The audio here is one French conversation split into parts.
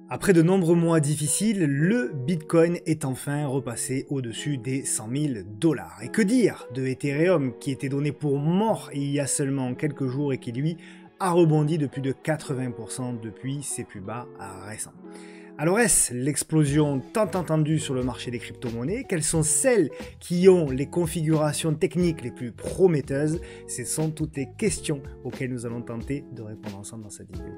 Après de nombreux mois difficiles, le Bitcoin est enfin repassé au-dessus des 100 000 $. Et que dire de Ethereum qui était donné pour mort il y a seulement quelques jours et qui lui a rebondi de plus de 80% depuis ses plus bas récents. Alors est-ce l'explosion tant attendue sur le marché des crypto-monnaies? Quelles sont celles qui ont les configurations techniques les plus prometteuses? Ce sont toutes les questions auxquelles nous allons tenter de répondre ensemble dans cette vidéo.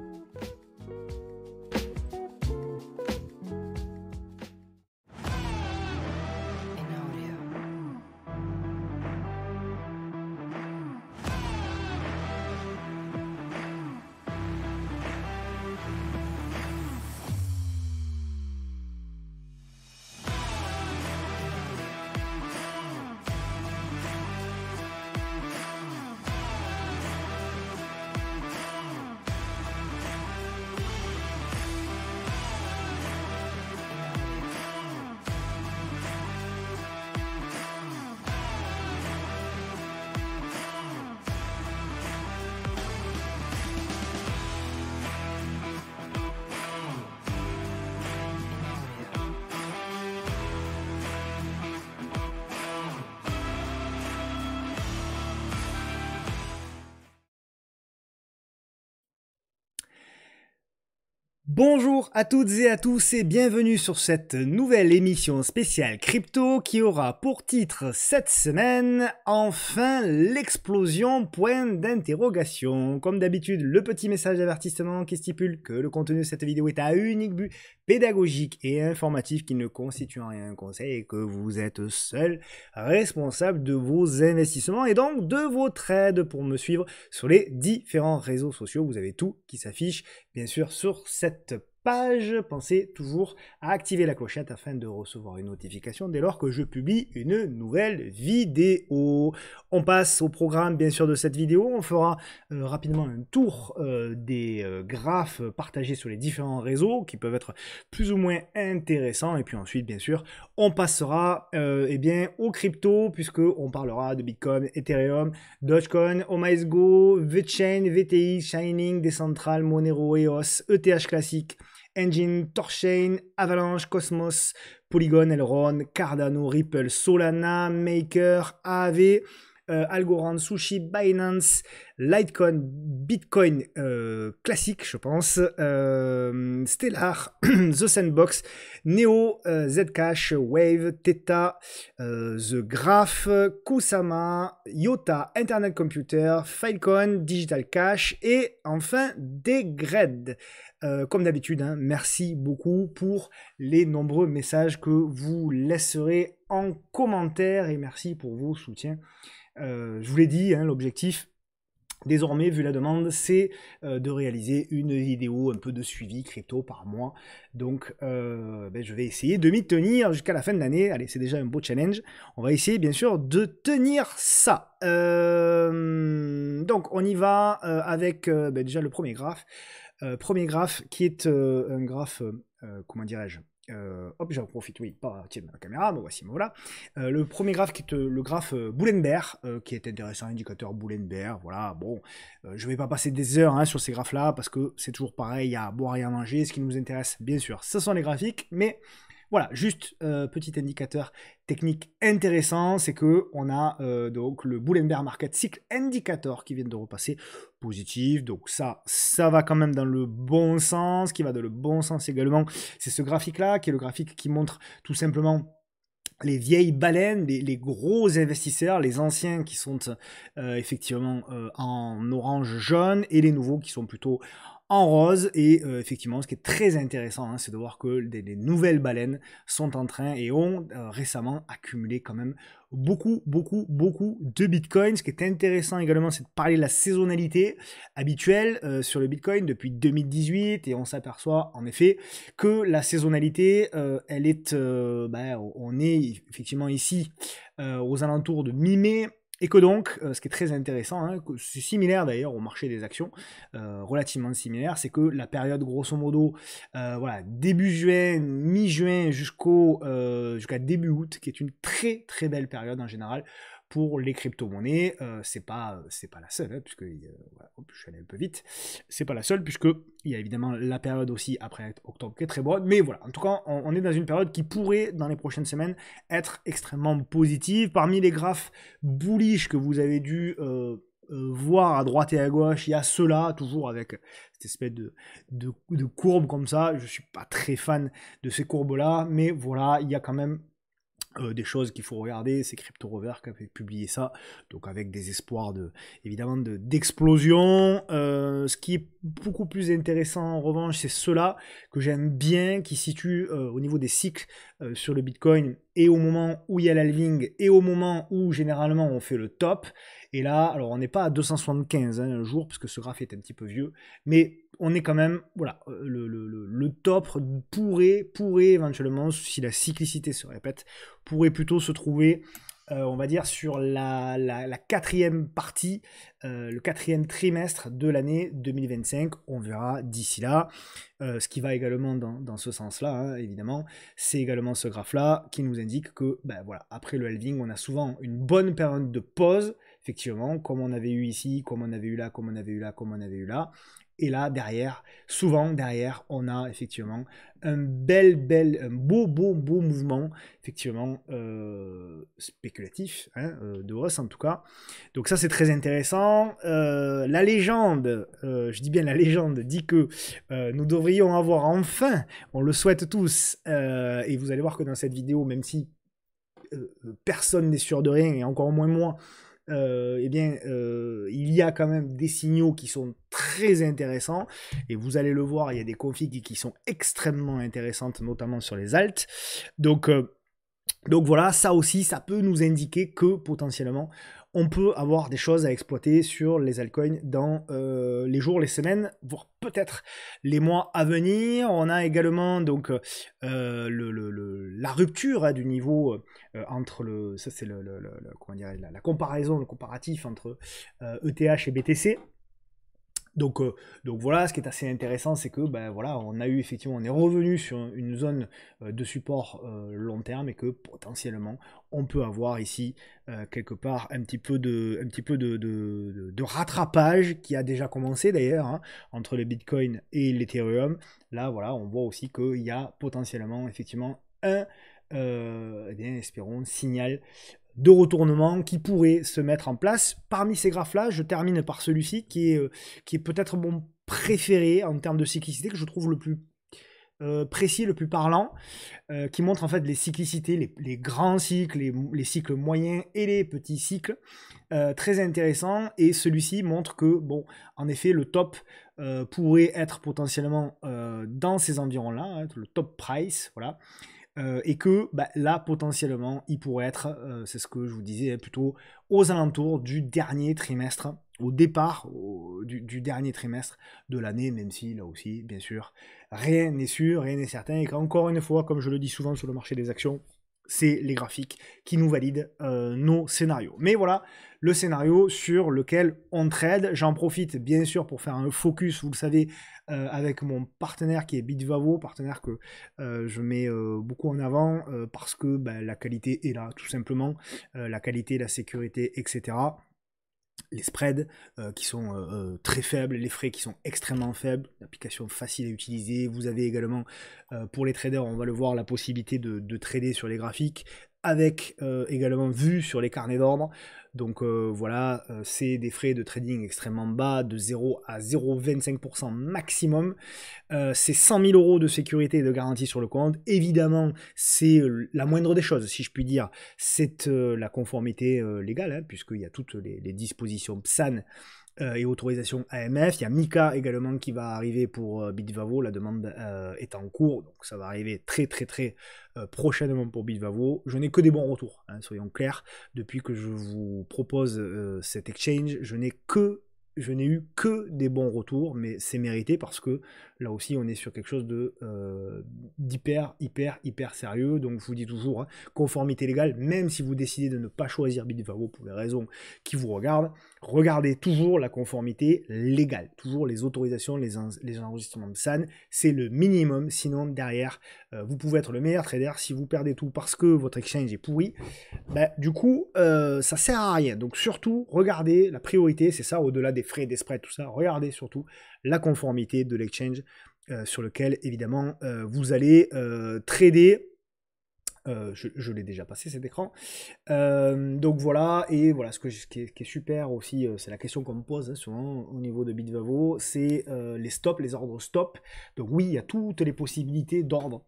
Bonjour à toutes et à tous et bienvenue sur cette nouvelle émission spéciale crypto qui aura pour titre cette semaine « Enfin l'explosion ?» point d'interrogation. Comme d'habitude, le petit message d'avertissement qui stipule que le contenu de cette vidéo est à unique but pédagogique et informatif qui ne constitue en rien un conseil et que vous êtes seul responsable de vos investissements et donc de vos trades. Pour me suivre sur les différents réseaux sociaux, vous avez tout qui s'affiche bien sûr sur cette page. Pensez toujours à activer la clochette afin de recevoir une notification dès lors que je publie une nouvelle vidéo. On passe au programme bien sûr de cette vidéo. On fera rapidement un tour des graphes partagés sur les différents réseaux qui peuvent être plus ou moins intéressants. Et puis ensuite bien sûr on passera aux cryptos puisque on parlera de Bitcoin, Ethereum, Dogecoin, OmiseGo, VeChain, VTX, Shining, Decentral, Monero, EOS, ETH classique, Engine, Torchain, Avalanche, Cosmos, Polygon, Elrond, Cardano, Ripple, Solana, Maker, AAV, Algorand, Sushi, Binance, Litecoin, Bitcoin classique je pense, Stellar, The Sandbox, Neo, Zcash, Wave, Theta, The Graph, Kusama, Iota, Internet Computer, Filecoin, Digital Cash et enfin Degred. Comme d'habitude, hein, merci beaucoup pour les nombreux messages que vous laisserez en commentaire et merci pour vos soutiens. Je vous l'ai dit, hein, l'objectif désormais, vu la demande, c'est de réaliser une vidéo un peu de suivi crypto par mois. Donc, je vais essayer de m'y tenir jusqu'à la fin de l'année. Allez, c'est déjà un beau challenge. On va essayer, bien sûr, de tenir ça. Donc, on y va avec déjà le premier graphe. Premier graphe qui est un graphe, comment dirais-je, hop, j'en profite, oui, pas tiens, ma caméra, me voici, me voilà. Le premier graphe qui est le graphe Bull and Bear, qui est intéressant, indicateur Bull and Bear, voilà, bon, je vais pas passer des heures hein, sur ces graphes-là, parce que c'est toujours pareil, à boire et à manger, ce qui nous intéresse, bien sûr, ce sont les graphiques, mais voilà, juste petit indicateur technique intéressant, c'est que on a donc le Bull and Bear Market Cycle Indicator qui vient de repasser positif, donc ça va quand même dans le bon sens, qui va dans le bon sens également, c'est ce graphique-là, qui est le graphique qui montre tout simplement les vieilles baleines, les gros investisseurs, les anciens qui sont effectivement en orange jaune et les nouveaux qui sont plutôt en rose. Et effectivement, ce qui est très intéressant, hein, c'est de voir que les nouvelles baleines sont en train et ont récemment accumulé quand même beaucoup de Bitcoin. Ce qui est intéressant également, c'est de parler de la saisonnalité habituelle sur le Bitcoin depuis 2018 et on s'aperçoit en effet que la saisonnalité, elle est, on est effectivement ici aux alentours de mi-mai. Et que donc, ce qui est très intéressant, hein, c'est similaire d'ailleurs au marché des actions, relativement similaire, c'est que la période grosso modo, voilà, début juin, mi-juin jusqu'à début août, qui est une très très belle période en général pour les crypto-monnaies, c'est pas la seule, hein, puisque voilà, je suis allé un peu vite, c'est pas la seule, puisque il y a évidemment la période aussi après octobre qui est très bonne, mais voilà, en tout cas, on est dans une période qui pourrait, dans les prochaines semaines, être extrêmement positive. Parmi les graphes bullish que vous avez dû voir à droite et à gauche, il y a ceux-là, toujours avec cette espèce de courbe comme ça. Je suis pas très fan de ces courbes-là, mais voilà, il y a quand même des choses qu'il faut regarder. C'est Crypto Rover qui avait publié ça, donc avec des espoirs évidemment d'explosion. Ce qui est beaucoup plus intéressant en revanche, c'est ceux-là que j'aime bien, qui situent au niveau des cycles sur le Bitcoin, et au moment où il y a l'halving et au moment où généralement on fait le top. Et là, alors on n'est pas à 275 un jour, parce que ce graphe est un petit peu vieux, mais on est quand même, voilà, le top pourrait éventuellement, si la cyclicité se répète, pourrait plutôt se trouver, on va dire, sur la quatrième partie, le quatrième trimestre de l'année 2025. On verra d'ici là. Ce qui va également dans ce sens-là, hein, évidemment, c'est également ce graphe-là qui nous indique que, ben voilà, après le halving, on a souvent une bonne période de pause, effectivement, comme on avait eu ici, comme on avait eu là, comme on avait eu là, comme on avait eu là. Et là, derrière, souvent derrière, on a effectivement un beau mouvement, effectivement, spéculatif, hein, de hausse en tout cas. Donc ça, c'est très intéressant. La légende, je dis bien la légende, dit que nous devrions avoir enfin, on le souhaite tous, et vous allez voir que dans cette vidéo, même si personne n'est sûr de rien, et encore moins moi, eh bien, il y a quand même des signaux qui sont très intéressants, et vous allez le voir, il y a des configs qui sont extrêmement intéressantes, notamment sur les alts. Donc voilà, ça aussi, ça peut nous indiquer que potentiellement, on peut avoir des choses à exploiter sur les altcoins dans les jours, les semaines, voire peut-être les mois à venir. On a également donc la rupture, hein, du niveau entre ça c'est comment dire, la comparaison, le comparatif entre ETH et BTC. Donc voilà, ce qui est assez intéressant, c'est que ben voilà, on a eu effectivement, on est revenu sur une zone de support long terme, et que potentiellement on peut avoir ici quelque part un petit peu de rattrapage qui a déjà commencé d'ailleurs, hein, entre le Bitcoin et l'Ethereum. Là voilà, on voit aussi qu'il y a potentiellement effectivement un eh bien, espérons, signal de retournement qui pourrait se mettre en place. Parmi ces graphes-là, je termine par celui-ci qui est peut-être mon préféré en termes de cyclicité, que je trouve le plus précis, le plus parlant, qui montre en fait les cyclicités, les grands cycles, les cycles moyens et les petits cycles. Très intéressant, et celui-ci montre que, bon, en effet, le top pourrait être potentiellement dans ces environs-là, hein, le top price, voilà. Et que bah, là, potentiellement, il pourrait être, c'est ce que je vous disais, plutôt aux alentours du dernier trimestre, au départ du dernier trimestre de l'année, même si, là aussi, bien sûr, rien n'est sûr, rien n'est certain, et qu'encore une fois, comme je le dis souvent sur le marché des actions, c'est les graphiques qui nous valident nos scénarios. Mais voilà, le scénario sur lequel on trade. J'en profite bien sûr pour faire un focus, vous le savez, avec mon partenaire qui est Bitvavo, partenaire que je mets beaucoup en avant parce que bah, la qualité est là, tout simplement. La qualité, la sécurité, etc. Les spreads qui sont très faibles, les frais qui sont extrêmement faibles, l'application facile à utiliser. Vous avez également, pour les traders, on va le voir, la possibilité de trader sur les graphiques, avec également vue sur les carnets d'ordre. Donc voilà, c'est des frais de trading extrêmement bas, de 0 à 0,25% maximum. C'est 100 000 euros de sécurité et de garantie sur le compte. Évidemment, c'est la moindre des choses, si je puis dire. C'est la conformité légale, hein, puisqu'il y a toutes les dispositions PSAN et autorisation AMF. Il y a Mika également qui va arriver pour Bitvavo. La demande est en cours, donc ça va arriver très prochainement pour Bitvavo. Je n'ai que des bons retours, hein, soyons clairs. Depuis que je vous propose cet exchange, je n'ai eu que des bons retours, mais c'est mérité parce que là aussi on est sur quelque chose d'hyper sérieux. Donc je vous dis toujours, hein, conformité légale, même si vous décidez de ne pas choisir Bitvavo pour les raisons qui vous regardent, regardez toujours la conformité légale, toujours les autorisations, les enregistrements de SAN, c'est le minimum, sinon derrière vous pouvez être le meilleur trader, si vous perdez tout parce que votre exchange est pourri, bah, du coup ça sert à rien. Donc surtout regardez, la priorité c'est ça, au-delà des frais, des spreads, tout ça, regardez surtout la conformité de l'exchange sur lequel, évidemment, vous allez trader. Je l'ai déjà passé cet écran. Donc voilà, et voilà, ce qui est super aussi, c'est la question qu'on me pose souvent au niveau de Bitvavo, c'est les stops, les ordres stop. Donc oui, il y a toutes les possibilités d'ordre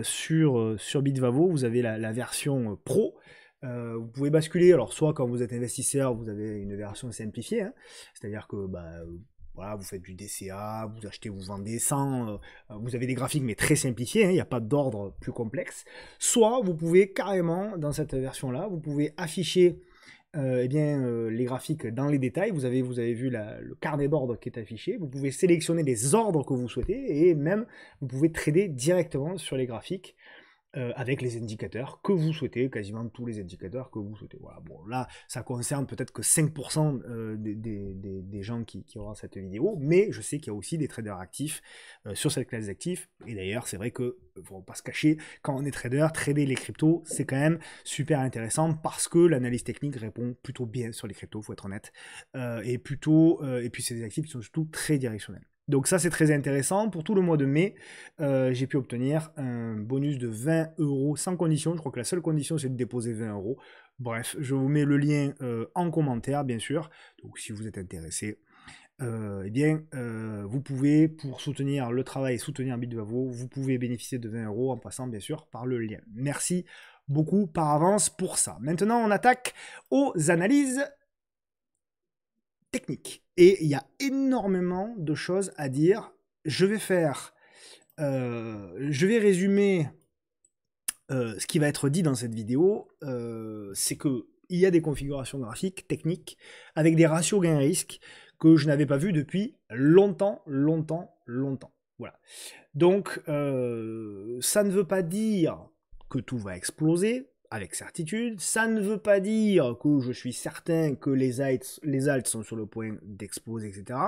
sur Bitvavo. Vous avez la version pro. Vous pouvez basculer, alors soit quand vous êtes investisseur, vous avez une version simplifiée, hein, c'est-à-dire que voilà, vous faites du DCA, vous achetez, vous vendez sans... vous avez des graphiques mais très simplifiés, hein, il n'y a pas d'ordre plus complexe. Soit vous pouvez carrément, dans cette version-là, vous pouvez afficher les graphiques dans les détails. Vous avez vu le carnet d'ordre qui est affiché. Vous pouvez sélectionner les ordres que vous souhaitez et même vous pouvez trader directement sur les graphiques. Avec les indicateurs que vous souhaitez, quasiment tous les indicateurs que vous souhaitez. Voilà, bon, là, ça concerne peut-être que 5% des gens qui auront cette vidéo, mais je sais qu'il y a aussi des traders actifs sur cette classe d'actifs, et d'ailleurs, c'est vrai que, faut pas se cacher, quand on est trader, trader les cryptos, c'est quand même super intéressant, parce que l'analyse technique répond plutôt bien sur les cryptos, faut être honnête, et puis c'est des actifs qui sont surtout très directionnels. Donc ça, c'est très intéressant. Pour tout le mois de mai, j'ai pu obtenir un bonus de 20 € sans condition. Je crois que la seule condition, c'est de déposer 20 €. Bref, je vous mets le lien en commentaire, bien sûr. Donc si vous êtes intéressé, vous pouvez, pour soutenir le travail et soutenir Bitvavo, vous pouvez bénéficier de 20 € en passant, bien sûr, par le lien. Merci beaucoup par avance pour ça. Maintenant, on attaque aux analyses technique. Et il y a énormément de choses à dire. Je vais résumer ce qui va être dit dans cette vidéo. C'est que il y a des configurations graphiques techniques avec des ratios gain-risque que je n'avais pas vu depuis longtemps. Voilà. Donc, ça ne veut pas dire que tout va exploser avec certitude. Ça ne veut pas dire que je suis certain que les alts sont sur le point d'exploser, etc.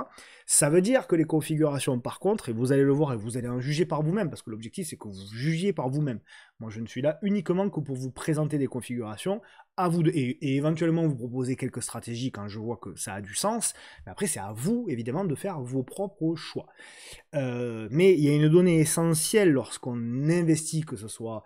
Ça veut dire que les configurations, par contre, et vous allez le voir et vous allez en juger par vous-même, parce que l'objectif c'est que vous jugiez par vous-même. Moi, je ne suis là uniquement que pour vous présenter des configurations, à vous et éventuellement vous proposer quelques stratégies quand je vois que ça a du sens. Mais après, c'est à vous, évidemment, de faire vos propres choix. Mais il y a une donnée essentielle lorsqu'on investit, que ce soit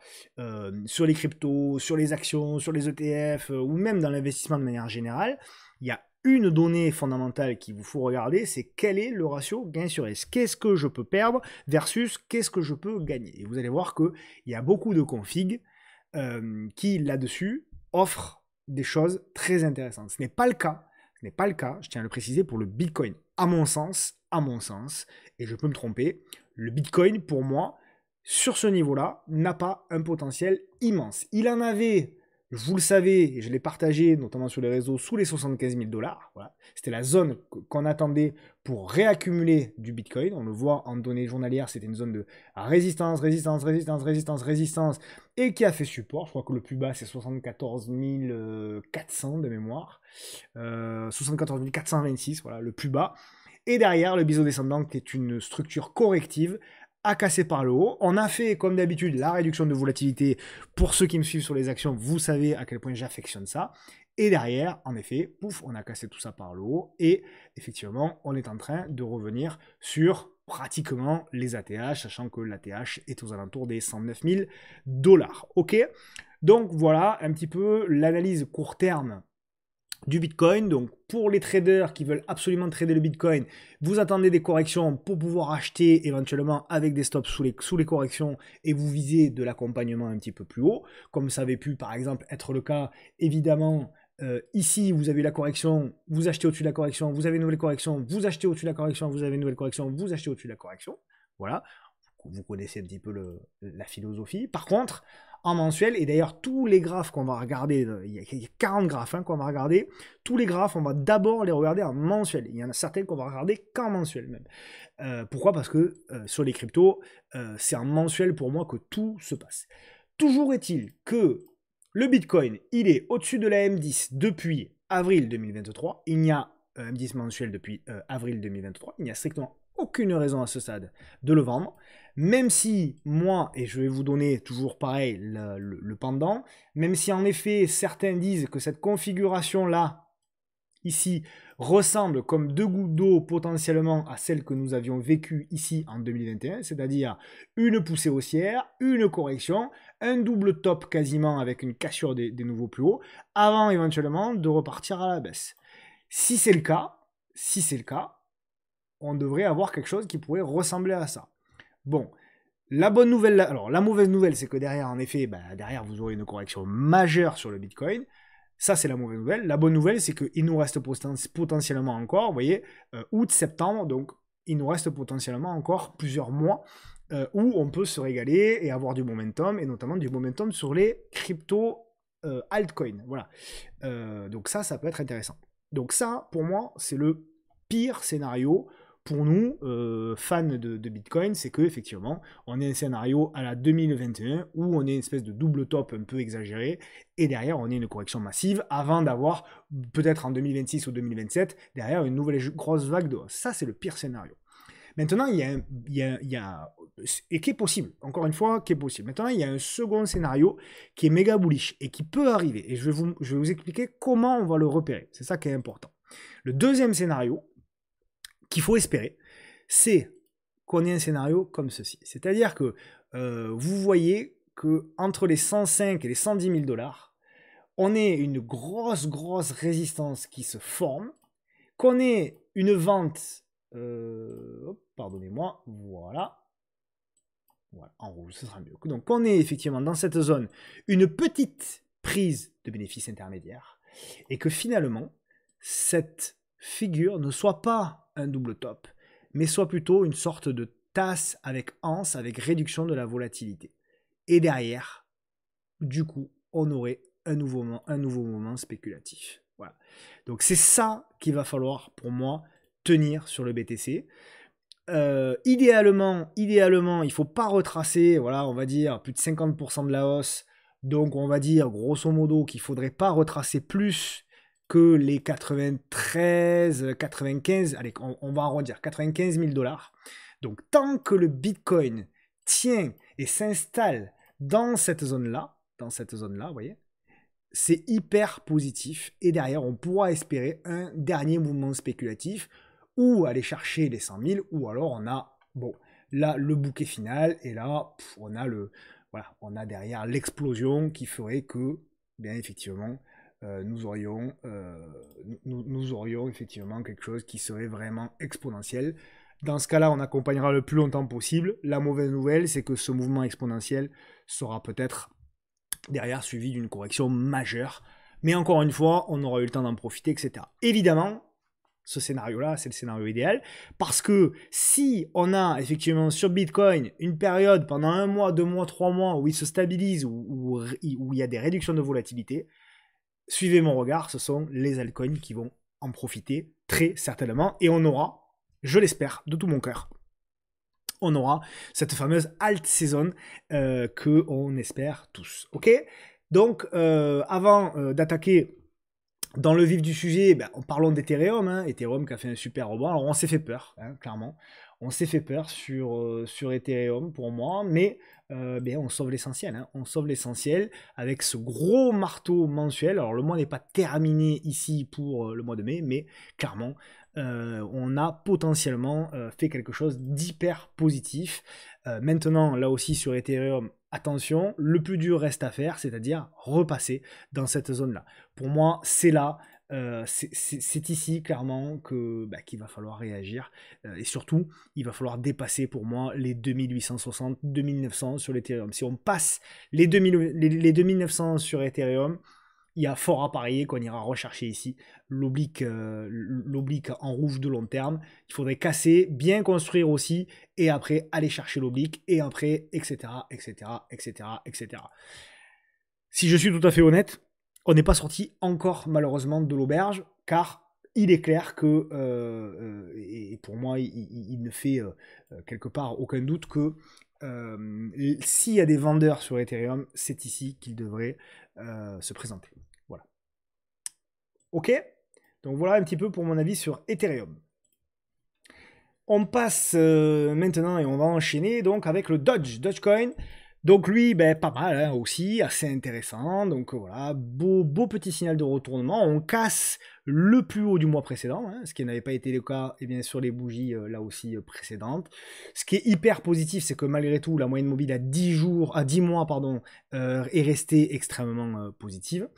sur les cryptos, sur les actions, sur les ETF, ou même dans l'investissement de manière générale. Il y a une donnée fondamentale qu'il vous faut regarder, c'est quel est le ratio gain sur risque. Qu'est-ce que je peux perdre versus qu'est-ce que je peux gagner. Et vous allez voir qu'il y a beaucoup de configs qui, là-dessus, offrent des choses très intéressantes. Ce n'est pas le cas, je tiens à le préciser, pour le Bitcoin. À mon sens, et je peux me tromper, le Bitcoin, pour moi, sur ce niveau-là, n'a pas un potentiel immense. Il en avait, vous le savez, et je l'ai partagé notamment sur les réseaux, sous les 75 000 $. Voilà. C'était la zone qu'on attendait pour réaccumuler du Bitcoin. On le voit en données journalières, c'était une zone de résistance, et qui a fait support. Je crois que le plus bas, c'est 74 400 de mémoire. 74 426, voilà, le plus bas. Et derrière, le biseau descendant, qui est une structure corrective, a cassé par le haut. On a fait, comme d'habitude, la réduction de volatilité. Pour ceux qui me suivent sur les actions, vous savez à quel point j'affectionne ça. Et derrière, en effet, pouf, on a cassé tout ça par le haut. Et effectivement, on est en train de revenir sur pratiquement les ATH, sachant que l'ATH est aux alentours des 109 000 $. Ok ? Donc voilà un petit peu l'analyse court terme du Bitcoin. Donc pour les traders qui veulent absolument trader le Bitcoin, vous attendez des corrections pour pouvoir acheter éventuellement avec des stops sous les corrections, et vous visez de l'accompagnement un petit peu plus haut, comme ça avait pu par exemple être le cas évidemment. Ici, vous avez la correction, vous achetez au-dessus de la correction, vous avez une nouvelle correction, vous achetez au-dessus de la correction, vous avez une nouvelle correction, vous achetez au-dessus de la correction. Voilà, vous connaissez un petit peu la philosophie. Par contre, en mensuel, et d'ailleurs tous les graphes qu'on va regarder, il y a 40 graphes qu'on va regarder, tous les graphes, on va d'abord les regarder en mensuel. Il y en a certains qu'on va regarder qu'en mensuel même. Pourquoi ? Parce que sur les cryptos, c'est en mensuel pour moi que tout se passe. Toujours est-il que le Bitcoin, il est au-dessus de la M10 depuis avril 2023. Il n'y a un M10 mensuel depuis avril 2023. Il n'y a strictement aucune raison à ce stade de le vendre. Même si moi, et je vais vous donner toujours pareil le pendant, même si en effet certains disent que cette configuration-là ici ressemblent comme deux gouttes d'eau potentiellement à celles que nous avions vécues ici en 2021, c'est-à-dire une poussée haussière, une correction, un double top quasiment avec une cassure des nouveaux plus hauts, avant éventuellement de repartir à la baisse. Si c'est le cas, on devrait avoir quelque chose qui pourrait ressembler à ça. Bon, la bonne nouvelle, alors la mauvaise nouvelle, c'est que derrière, en effet, derrière, vous aurez une correction majeure sur le Bitcoin. Ça, c'est la mauvaise nouvelle. La bonne nouvelle, c'est qu'il nous reste potentiellement encore, vous voyez, août, septembre, donc il nous reste potentiellement encore plusieurs mois où on peut se régaler et avoir du momentum, et notamment du momentum sur les crypto altcoins. Voilà. Donc ça peut être intéressant. Donc ça, pour moi, c'est le pire scénario pour nous, fans de Bitcoin, c'est qu'effectivement, on est un scénario à la 2021 où on est une espèce de double top un peu exagéré, et derrière, on est une correction massive avant d'avoir, peut-être en 2026 ou 2027, derrière une nouvelle grosse vague de hausse. Ça, c'est le pire scénario. Maintenant, et qui est possible, encore une fois, qui est possible. Maintenant, il y a un second scénario qui est méga bullish et qui peut arriver. Et je vais vous expliquer comment on va le repérer. C'est ça qui est important. Le deuxième scénario qu'il faut espérer, c'est qu'on ait un scénario comme ceci. C'est-à-dire que vous voyez qu'entre les 105 et les 110 000 $, on ait une grosse résistance qui se forme, qu'on ait une vente, pardonnez-moi, voilà, en rouge, ce sera mieux. Donc qu'on ait effectivement dans cette zone une petite prise de bénéfices intermédiaires, et que finalement, cette figure ne soit pas un double top, mais soit plutôt une sorte de tasse avec anse, avec réduction de la volatilité. Et derrière, du coup, on aurait un nouveau moment spéculatif. Voilà. Donc c'est ça qu'il va falloir, pour moi, tenir sur le BTC. Idéalement, il ne faut pas retracer, voilà, on va dire, plus de 50% de la hausse. Donc on va dire, grosso modo, qu'il ne faudrait pas retracer plus que les 93, 95, allez, on va arrondir, 95 000 $. Donc tant que le Bitcoin tient et s'installe dans cette zone-là, vous voyez, c'est hyper positif. Et derrière, on pourra espérer un dernier mouvement spéculatif ou aller chercher les 100 000, ou alors on a, bon, là, le bouquet final, et là, on a derrière l'explosion qui ferait que, bien effectivement, nous aurions effectivement quelque chose qui serait vraiment exponentiel. Dans ce cas-là, on accompagnera le plus longtemps possible. La mauvaise nouvelle, c'est que ce mouvement exponentiel sera peut-être derrière suivi d'une correction majeure. Mais encore une fois, on aura eu le temps d'en profiter, etc. Évidemment, ce scénario-là, c'est le scénario idéal, parce que si on a effectivement sur Bitcoin une période pendant 1 mois, 2 mois, 3 mois où il se stabilise, où il y a des réductions de volatilité, suivez mon regard, ce sont les altcoins qui vont en profiter très certainement, et on aura, je l'espère de tout mon cœur, on aura cette fameuse alt saison que on espère tous. Ok? Donc, avant d'attaquer dans le vif du sujet, parlons d'Ethereum. Ethereum qui a fait un super rebond. Alors, on s'est fait peur, clairement. On s'est fait peur sur Ethereum pour moi, mais on sauve l'essentiel. On sauve l'essentiel avec ce gros marteau mensuel. Alors, le mois n'est pas terminé ici pour le mois de mai, mais clairement, on a potentiellement fait quelque chose d'hyper positif. Maintenant, là aussi sur Ethereum, attention, le plus dur reste à faire, c'est-à-dire repasser dans cette zone-là. Pour moi, c'est là, c'est ici clairement qu'il va falloir réagir. Et surtout, il va falloir dépasser pour moi les 2860, 2900 sur l'Ethereum. Si on passe les 2900 sur Ethereum, il y a fort à parier qu'on ira rechercher ici l'oblique en rouge de long terme. Il faudrait casser, bien construire aussi, et après aller chercher l'oblique, et après, etc., etc., etc., etc. Si je suis tout à fait honnête, on n'est pas sorti encore malheureusement de l'auberge, car il est clair que, et pour moi, il ne fait quelque part aucun doute que s'il y a des vendeurs sur Ethereum, c'est ici qu'ils devraient se présenter. Voilà. Ok? Donc voilà un petit peu pour mon avis sur Ethereum. On passe maintenant et on va enchaîner donc avec le Dogecoin. Donc lui, ben, pas mal hein, aussi, assez intéressant. Donc voilà, beau petit signal de retournement. On casse le plus haut du mois précédent, hein, ce qui n'avait pas été le cas et bien, sur les bougies là aussi précédentes. Ce qui est hyper positif, c'est que malgré tout, la moyenne mobile à 10 mois pardon, est restée extrêmement positive.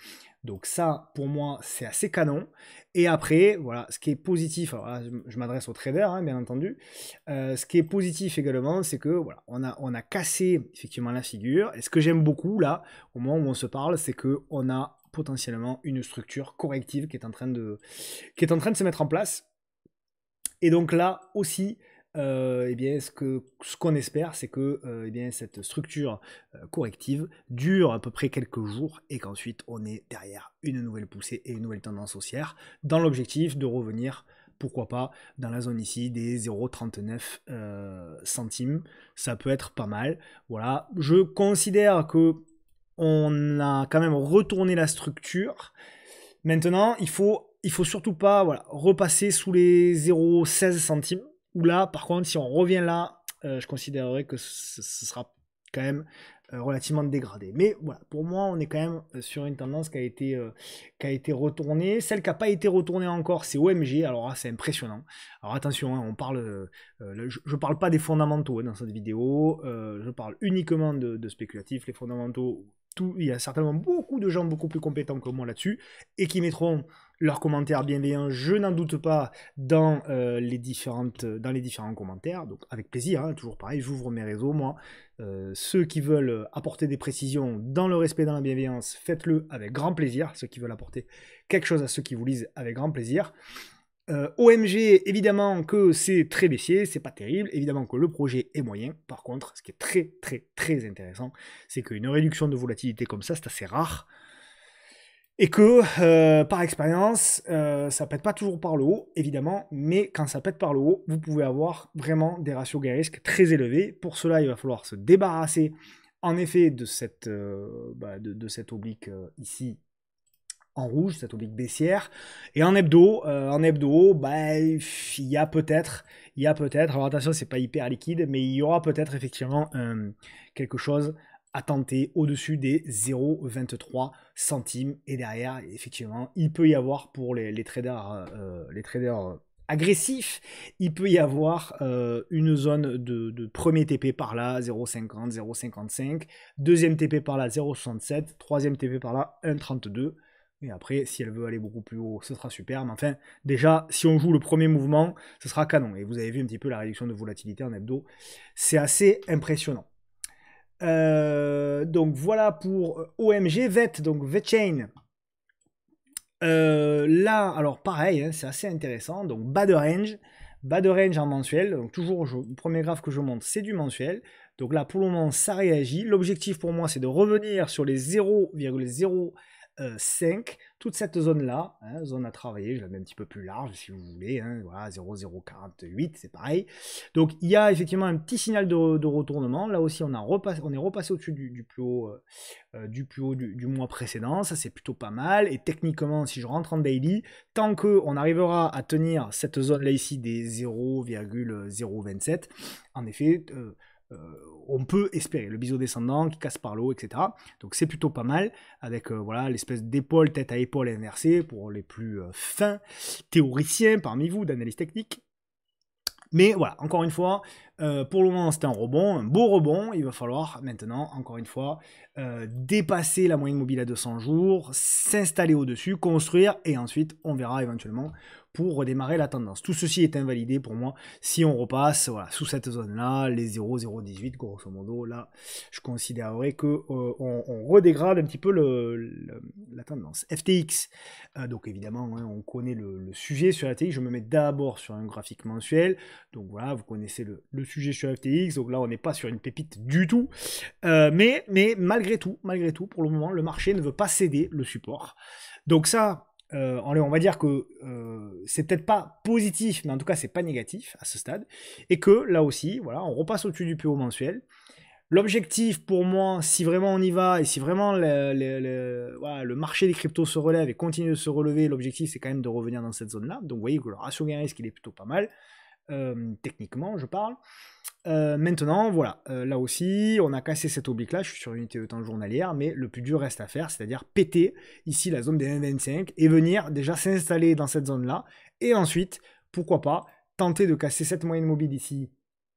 Donc ça, pour moi, c'est assez canon. Et après, voilà, ce qui est positif, alors là, je m'adresse aux traders, hein, bien entendu. Ce qui est positif également, c'est que voilà, on a cassé effectivement la figure. Et ce que j'aime beaucoup là, au moment où on se parle, c'est que on a potentiellement une structure corrective qui est en train de se mettre en place. Et donc là aussi, eh bien, ce qu'on espère, c'est que eh bien, cette structure corrective dure à peu près quelques jours et qu'ensuite on est derrière une nouvelle poussée et une nouvelle tendance haussière dans l'objectif de revenir, pourquoi pas, dans la zone ici des 0,39 centimes. Ça peut être pas mal. Voilà, je considère que on a quand même retourné la structure. Maintenant, il faut surtout pas voilà, repasser sous les 0,16 centimes. Ou là, par contre, si on revient là, je considérerais que ce sera quand même relativement dégradé. Mais voilà, pour moi, on est quand même sur une tendance qui a été retournée. Celle qui n'a pas été retournée encore, c'est OMG. Alors là, c'est impressionnant. Alors attention, hein, je ne parle pas des fondamentaux hein, dans cette vidéo. Je parle uniquement de spéculatifs. Les fondamentaux, il y a certainement beaucoup de gens beaucoup plus compétents que moi là-dessus et qui mettront leurs commentaires bienveillants, je n'en doute pas, dans les différents commentaires. Donc avec plaisir, hein, toujours pareil, j'ouvre mes réseaux, moi. Ceux qui veulent apporter des précisions dans le respect, dans la bienveillance, faites-le avec grand plaisir. Ceux qui veulent apporter quelque chose à ceux qui vous lisent, avec grand plaisir. OMG, évidemment que c'est très baissier, c'est pas terrible, évidemment que le projet est moyen. Par contre, ce qui est très très très intéressant, c'est qu'une réduction de volatilité comme ça, c'est assez rare. Et que, par expérience, ça pète pas toujours par le haut, évidemment, mais quand ça pète par le haut, vous pouvez avoir vraiment des ratios gain-risque très élevés. Pour cela, il va falloir se débarrasser, en effet, de cette oblique ici, en rouge, cette oblique baissière. Et en hebdo, il y a peut-être, alors attention, c'est pas hyper liquide, mais il y aura peut-être effectivement quelque chose à tenter au-dessus des 0,23 centimes. Et derrière, effectivement, il peut y avoir pour les traders agressif, il peut y avoir une zone de premier TP par là, 0,50, 0,55, deuxième TP par là, 0,67, troisième TP par là, 1,32. Et après, si elle veut aller beaucoup plus haut, ce sera super. Mais enfin, déjà, si on joue le premier mouvement, ce sera canon. Et vous avez vu un petit peu la réduction de volatilité en hebdo. C'est assez impressionnant. Donc voilà pour OMG. VET, donc VeChain. Là, alors pareil, hein, c'est assez intéressant. Donc bas de range en mensuel. Donc toujours, le premier graphe que je montre, c'est du mensuel. Donc là, pour le moment, ça réagit. L'objectif pour moi, c'est de revenir sur les 0,05, toute cette zone-là, hein, zone à travailler, je la mets un petit peu plus large si vous voulez, hein, voilà, 0,048, c'est pareil. Donc il y a effectivement un petit signal de retournement, là aussi on est repassé au-dessus du plus haut, du mois précédent, ça c'est plutôt pas mal, et techniquement si je rentre en daily, tant qu'on arrivera à tenir cette zone-là ici des 0,027, en effet, on peut espérer le biseau descendant qui casse par le haut, etc. Donc c'est plutôt pas mal, avec voilà l'espèce d'épaule, tête à épaule inversée pour les plus fins théoriciens parmi vous, d'analyse technique. Mais voilà, encore une fois, pour le moment c'est un rebond, un beau rebond. Il va falloir maintenant, encore une fois, dépasser la moyenne mobile à 200 jours, s'installer au-dessus, construire, et ensuite on verra éventuellement pour redémarrer la tendance. Tout ceci est invalidé pour moi si on repasse voilà, sous cette zone-là, les 0,018 grosso modo. Là, je considérerais que on redégrade un petit peu la tendance. FTX, donc évidemment, hein, on connaît le sujet sur FTX. Je me mets d'abord sur un graphique mensuel. Donc voilà, vous connaissez le sujet sur FTX. Donc là, on n'est pas sur une pépite du tout. Mais malgré tout, pour le moment, le marché ne veut pas céder le support. Donc ça, on va dire que c'est peut-être pas positif, mais en tout cas c'est pas négatif à ce stade, et que là aussi, voilà, on repasse au-dessus du plus haut mensuel. L'objectif pour moi, si vraiment on y va, et si vraiment voilà, le marché des cryptos se relève et continue de se relever, l'objectif c'est quand même de revenir dans cette zone-là. Donc vous voyez que le ratio gain risque il est plutôt pas mal, techniquement je parle. Maintenant, voilà, là aussi, on a cassé cette oblique-là, je suis sur unité de temps journalière, mais le plus dur reste à faire, c'est-à-dire péter ici la zone des 1,25 et venir déjà s'installer dans cette zone-là, et ensuite, pourquoi pas, tenter de casser cette moyenne mobile ici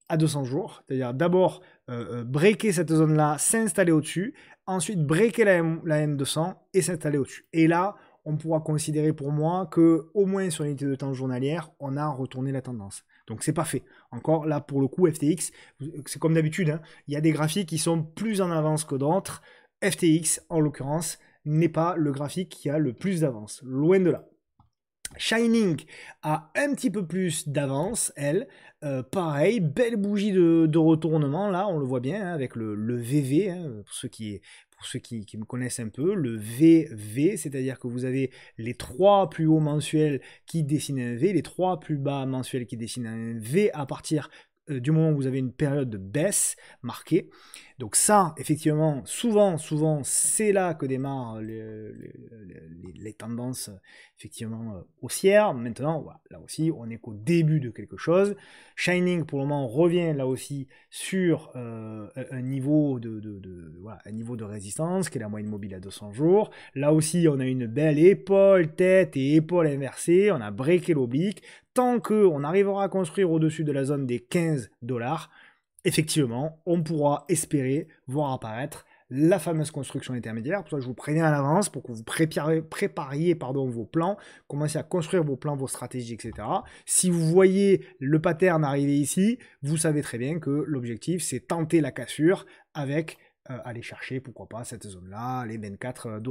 à 200 jours, c'est-à-dire d'abord breaker cette zone-là, s'installer au-dessus, ensuite breaker la M200 et s'installer au-dessus. Et là, on pourra considérer pour moi que au moins sur l'unité de temps journalière, on a retourné la tendance. Donc c'est pas fait. Encore là pour le coup FTX, c'est comme d'habitude, hein, il y a des graphiques qui sont plus en avance que d'autres. FTX en l'occurrence n'est pas le graphique qui a le plus d'avance, loin de là. Shining a un petit peu plus d'avance, elle. Pareil, belle bougie de retournement, là, on le voit bien, hein, avec le VV, hein, pour ceux qui me connaissent un peu, le VV, c'est-à-dire que vous avez les 3 plus hauts mensuels qui dessinent un V, les 3 plus bas mensuels qui dessinent un V à partir du moment où vous avez une période de baisse marquée. Donc ça, effectivement, souvent, c'est là que démarrent les tendances effectivement haussières. Maintenant, voilà, là aussi, on n'est qu'au début de quelque chose. Shining, pour le moment, revient là aussi sur un niveau un niveau de résistance, qui est la moyenne mobile à 200 jours. Là aussi, on a une belle épaule, tête et épaule inversée. On a breaké l'oblique. Tant qu'on arrivera à construire au-dessus de la zone des 15 $, effectivement, on pourra espérer voir apparaître la fameuse construction intermédiaire. Pour ça, je vous préviens à l'avance pour que vous prépariez vos plans, commencez à construire vos plans, vos stratégies, etc. Si vous voyez le pattern arriver ici, vous savez très bien que l'objectif, c'est tenter la cassure avec aller chercher, pourquoi pas, cette zone-là, les 24 $.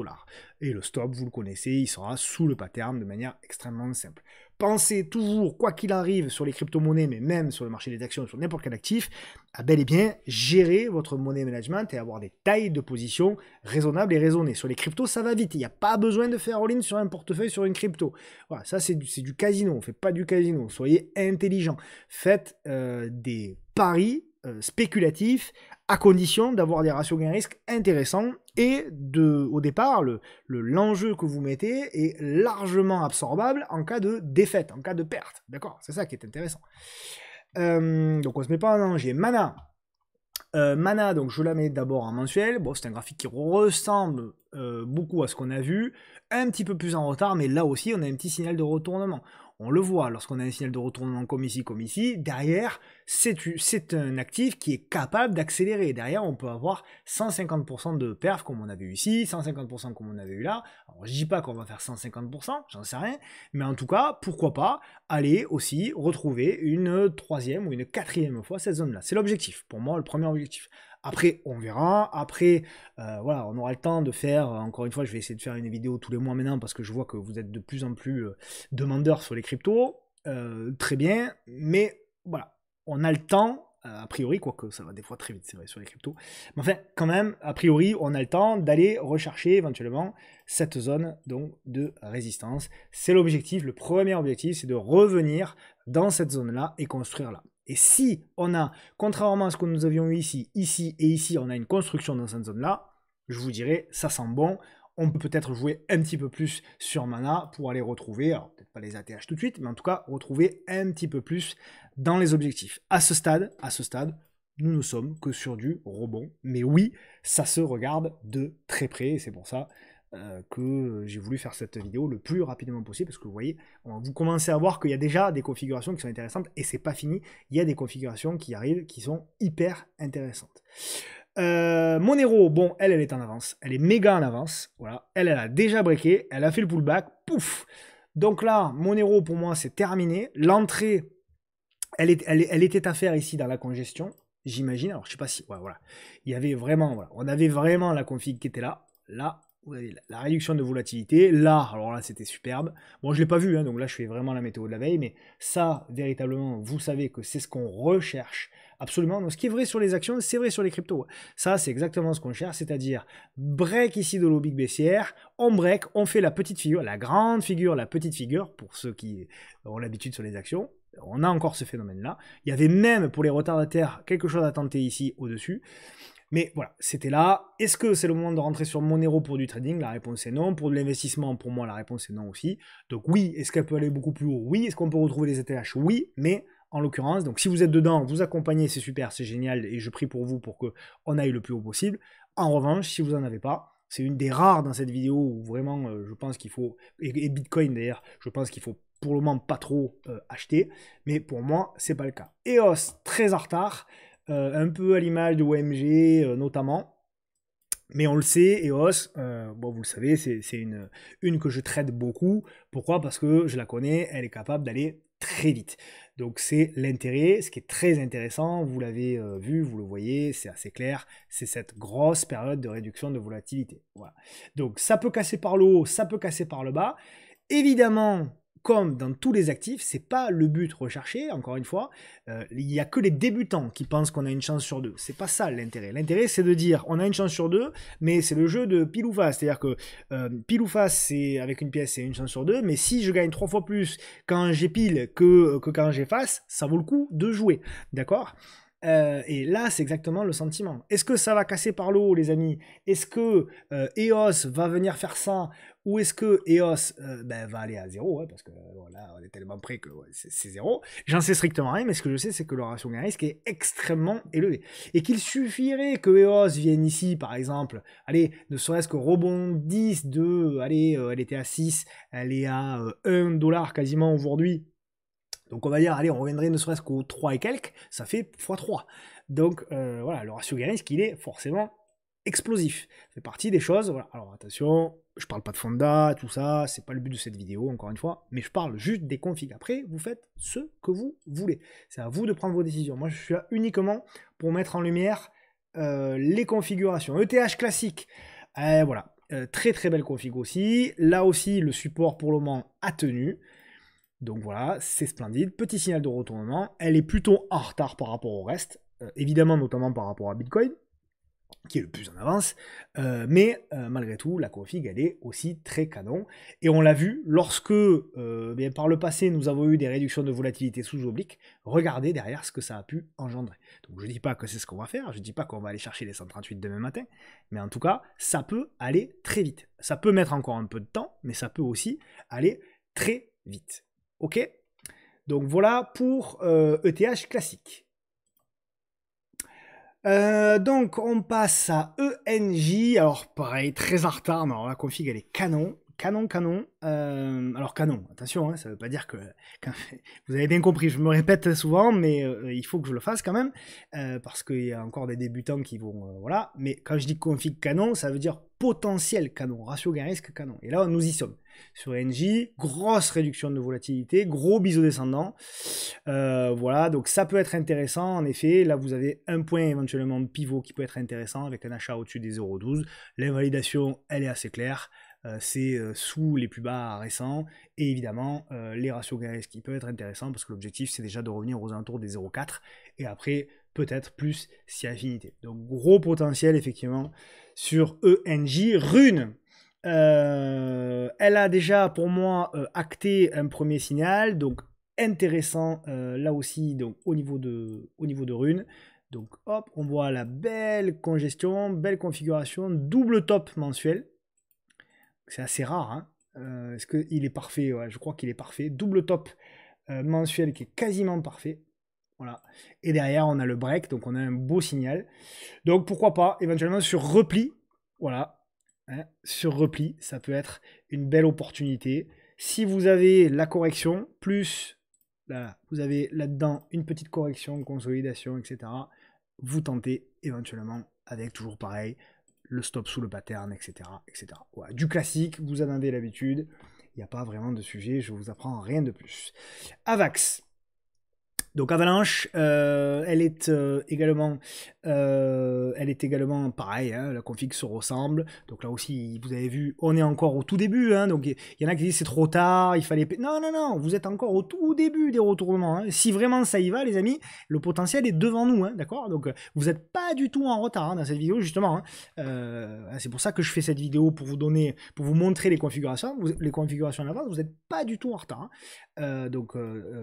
Et le stop, vous le connaissez, il sera sous le pattern de manière extrêmement simple. Pensez toujours, quoi qu'il arrive sur les crypto-monnaies, mais même sur le marché des actions, sur n'importe quel actif, à bel et bien gérer votre money management et avoir des tailles de position raisonnables et raisonnées. Sur les cryptos, ça va vite. Il n'y a pas besoin de faire all-in sur un portefeuille sur une crypto. Voilà, ça c'est du casino. On ne fait pas du casino. Soyez intelligents. Faites des paris spéculatifs à condition d'avoir des ratios gain-risque intéressants et au départ, l'enjeu que vous mettez est largement absorbable en cas de défaite, en cas de perte. D'accord? C'est ça qui est intéressant. Donc on ne se met pas en danger. Mana. Mana, donc je la mets d'abord en mensuel. Bon, c'est un graphique qui ressemble beaucoup à ce qu'on a vu. Un petit peu plus en retard, mais là aussi, on a un petit signal de retournement. On le voit, lorsqu'on a un signal de retournement comme ici, derrière, c'est un actif qui est capable d'accélérer. Derrière, on peut avoir 150% de perf comme on a vu ici, 150% comme on avait eu là. Alors, je dis pas qu'on va faire 150%, j'en sais rien, mais en tout cas, pourquoi pas aller aussi retrouver une troisième ou une quatrième fois cette zone-là. C'est l'objectif, pour moi, le premier objectif. Après, on verra. Après, voilà, on aura le temps de faire, encore une fois, je vais essayer de faire une vidéo tous les mois maintenant parce que je vois que vous êtes de plus en plus demandeurs sur les cryptos. Très bien, mais voilà, on a le temps, a priori, quoique ça va des fois très vite, c'est vrai, sur les cryptos. Mais enfin, quand même, a priori, on a le temps d'aller rechercher éventuellement cette zone donc, de résistance. C'est l'objectif, le premier objectif, c'est de revenir dans cette zone-là et construire là. Et si on a, contrairement à ce que nous avions eu ici et ici, on a une construction dans cette zone-là, je vous dirais, ça sent bon. On peut peut-être jouer un petit peu plus sur Mana pour aller retrouver, alors peut-être pas les ATH tout de suite, mais en tout cas retrouver un petit peu plus dans les objectifs. À ce stade, nous ne sommes que sur du rebond. Mais oui, ça se regarde de très près et c'est pour ça que j'ai voulu faire cette vidéo le plus rapidement possible parce que vous voyez, vous commencez à voir qu'il y a déjà des configurations qui sont intéressantes et c'est pas fini, il y a des configurations qui arrivent qui sont hyper intéressantes. Monero, bon, elle est en avance, elle est méga en avance, voilà, elle a déjà breaké, elle a fait le pullback, pouf. Donc là, Monero pour moi c'est terminé, l'entrée, elle était à faire ici dans la congestion, j'imagine, alors je sais pas si, ouais, voilà, il y avait vraiment, voilà, on avait vraiment la config qui était là, vous avez la réduction de volatilité, là, alors là c'était superbe, bon je l'ai pas vu, hein, donc là je fais vraiment la météo de la veille, mais ça, véritablement, vous savez que c'est ce qu'on recherche, absolument, donc ce qui est vrai sur les actions, c'est vrai sur les cryptos, ça c'est exactement ce qu'on cherche, c'est-à-dire break ici de l'oblique baissière, on break, on fait la petite figure, la grande figure, la petite figure, pour ceux qui ont l'habitude sur les actions, on a encore ce phénomène-là, il y avait même pour les retardataires quelque chose à tenter ici au-dessus. Mais voilà, c'était là. Est-ce que c'est le moment de rentrer sur Monero pour du trading? La réponse est non. Pour de l'investissement, pour moi, la réponse est non aussi. Donc oui, est-ce qu'elle peut aller beaucoup plus haut? Oui. Est-ce qu'on peut retrouver les ETH? Oui, mais en l'occurrence. Donc si vous êtes dedans, vous accompagnez, c'est super, c'est génial, et je prie pour vous pour qu'on aille le plus haut possible. En revanche, si vous n'en avez pas, c'est une des rares dans cette vidéo où vraiment je pense qu'il faut, et Bitcoin d'ailleurs, je pense qu'il faut pour le moment pas trop acheter, mais pour moi c'est pas le cas. EOS très en retard, un peu à l'image de OMG notamment. Mais on le sait, EOS, bon, vous le savez, c'est une que je traite beaucoup. Pourquoi? Parce que je la connais, elle est capable d'aller très vite. Donc c'est l'intérêt, ce qui est très intéressant, vous l'avez vu, vous le voyez, c'est assez clair, c'est cette grosse période de réduction de volatilité. Voilà. Donc ça peut casser par le haut, ça peut casser par le bas. Évidemment, comme dans tous les actifs, c'est pas le but recherché, encore une fois. Il n'y a que les débutants qui pensent qu'on a une chance sur deux. C'est pas ça l'intérêt. L'intérêt, c'est de dire on a une chance sur deux, mais c'est le jeu de pile ou face. C'est-à-dire que pile ou face, c'est avec une pièce, c'est une chance sur deux, mais si je gagne 3 fois plus quand j'ai pile que quand j'ai face, ça vaut le coup de jouer. D'accord? Et là, c'est exactement le sentiment. Est-ce que ça va casser par le haut, les amis? Est-ce que EOS va venir faire ça? Ou est-ce que EOS va aller à 0, parce que voilà, on est tellement près que c'est 0. J'en sais strictement rien, mais ce que je sais, c'est que le ratio gain-risque est extrêmement élevé. Et qu'il suffirait que EOS vienne ici, par exemple, allez, ne serait-ce que rebondisse de, allez, elle était à 6, elle est à 1 dollar quasiment aujourd'hui. Donc on va dire, allez, on reviendrait ne serait-ce qu'au 3 et quelques, ça fait x3. Donc voilà, le ratio gain-risque, il est forcément explosif. Ça fait partie des choses, voilà. Alors attention, je parle pas de fonda, tout ça, c'est pas le but de cette vidéo, encore une fois, mais je parle juste des configs. Après, vous faites ce que vous voulez. C'est à vous de prendre vos décisions. Moi, je suis là uniquement pour mettre en lumière les configurations. ETH classique, voilà, très très belle config aussi. Là aussi, le support pour le moment a tenu. Donc voilà, c'est splendide. Petit signal de retournement. Elle est plutôt en retard par rapport au reste. Évidemment, notamment par rapport à Bitcoin, qui est le plus en avance. Mais malgré tout, la config, elle est aussi très canon. Et on l'a vu lorsque, par le passé, nous avons eu des réductions de volatilité sous oblique. Regardez derrière ce que ça a pu engendrer. Donc je ne dis pas que c'est ce qu'on va faire. Je ne dis pas qu'on va aller chercher les 138 demain matin. Mais en tout cas, ça peut aller très vite. Ça peut mettre encore un peu de temps, mais ça peut aussi aller très vite. Ok, donc voilà pour ETH classique. Donc on passe à ENJ. Alors pareil, très en retard, mais alors la config elle est canon. Canon. Alors canon, attention, ça veut pas dire que... Vous avez bien compris, je me répète souvent, mais il faut que je le fasse quand même, parce qu'il y a encore des débutants qui vont... voilà, mais quand je dis config canon, ça veut dire potentiel canon, ratio gain-risque canon. Et là, nous y sommes. Sur NJ, grosse réduction de volatilité, gros biseau descendant. Voilà, donc ça peut être intéressant, en effet. Là, vous avez un point éventuellement pivot qui peut être intéressant avec un achat au-dessus des 0,12. L'invalidation, elle est assez claire. C'est sous les plus bas récents, et évidemment les ratios gain-risque qui peuvent être intéressants parce que l'objectif c'est déjà de revenir aux alentours des 0,4 et après peut-être plus si affinité. Donc gros potentiel effectivement sur ENJ. Rune, elle a déjà pour moi acté un premier signal, donc intéressant là aussi donc au niveau de Rune. Donc hop, on voit la belle congestion, belle configuration, double top mensuel. C'est assez rare, hein. Est-ce qu'il est parfait? Ouais, je crois qu'il est parfait. Double top mensuel qui est quasiment parfait. Voilà. Et derrière, on a le break, donc on a un beau signal. Donc pourquoi pas, éventuellement sur repli. Voilà. Hein, sur repli, ça peut être une belle opportunité. Si vous avez la correction, plus là, vous avez là-dedans une petite correction, consolidation, etc. Vous tentez éventuellement avec toujours pareil. Le stop sous le pattern, etc. etc. Ouais, du classique, vous en avez l'habitude. Il n'y a pas vraiment de sujet, je vous apprends rien de plus. Avax. Donc Avalanche, elle est également pareil, hein, la config se ressemble. Donc là aussi, vous avez vu, on est encore au tout début. Hein, donc il y en a qui disent c'est trop tard, il fallait... Non, vous êtes encore au tout début des retournements. Hein. Si vraiment ça y va, les amis, le potentiel est devant nous, hein, d'accord? Donc vous n'êtes pas du tout en retard hein, dans cette vidéo, justement. Hein. C'est pour ça que je fais cette vidéo, pour vous montrer les configurations. Les configurations à l'avance, vous n'êtes pas du tout en retard. Hein. Donc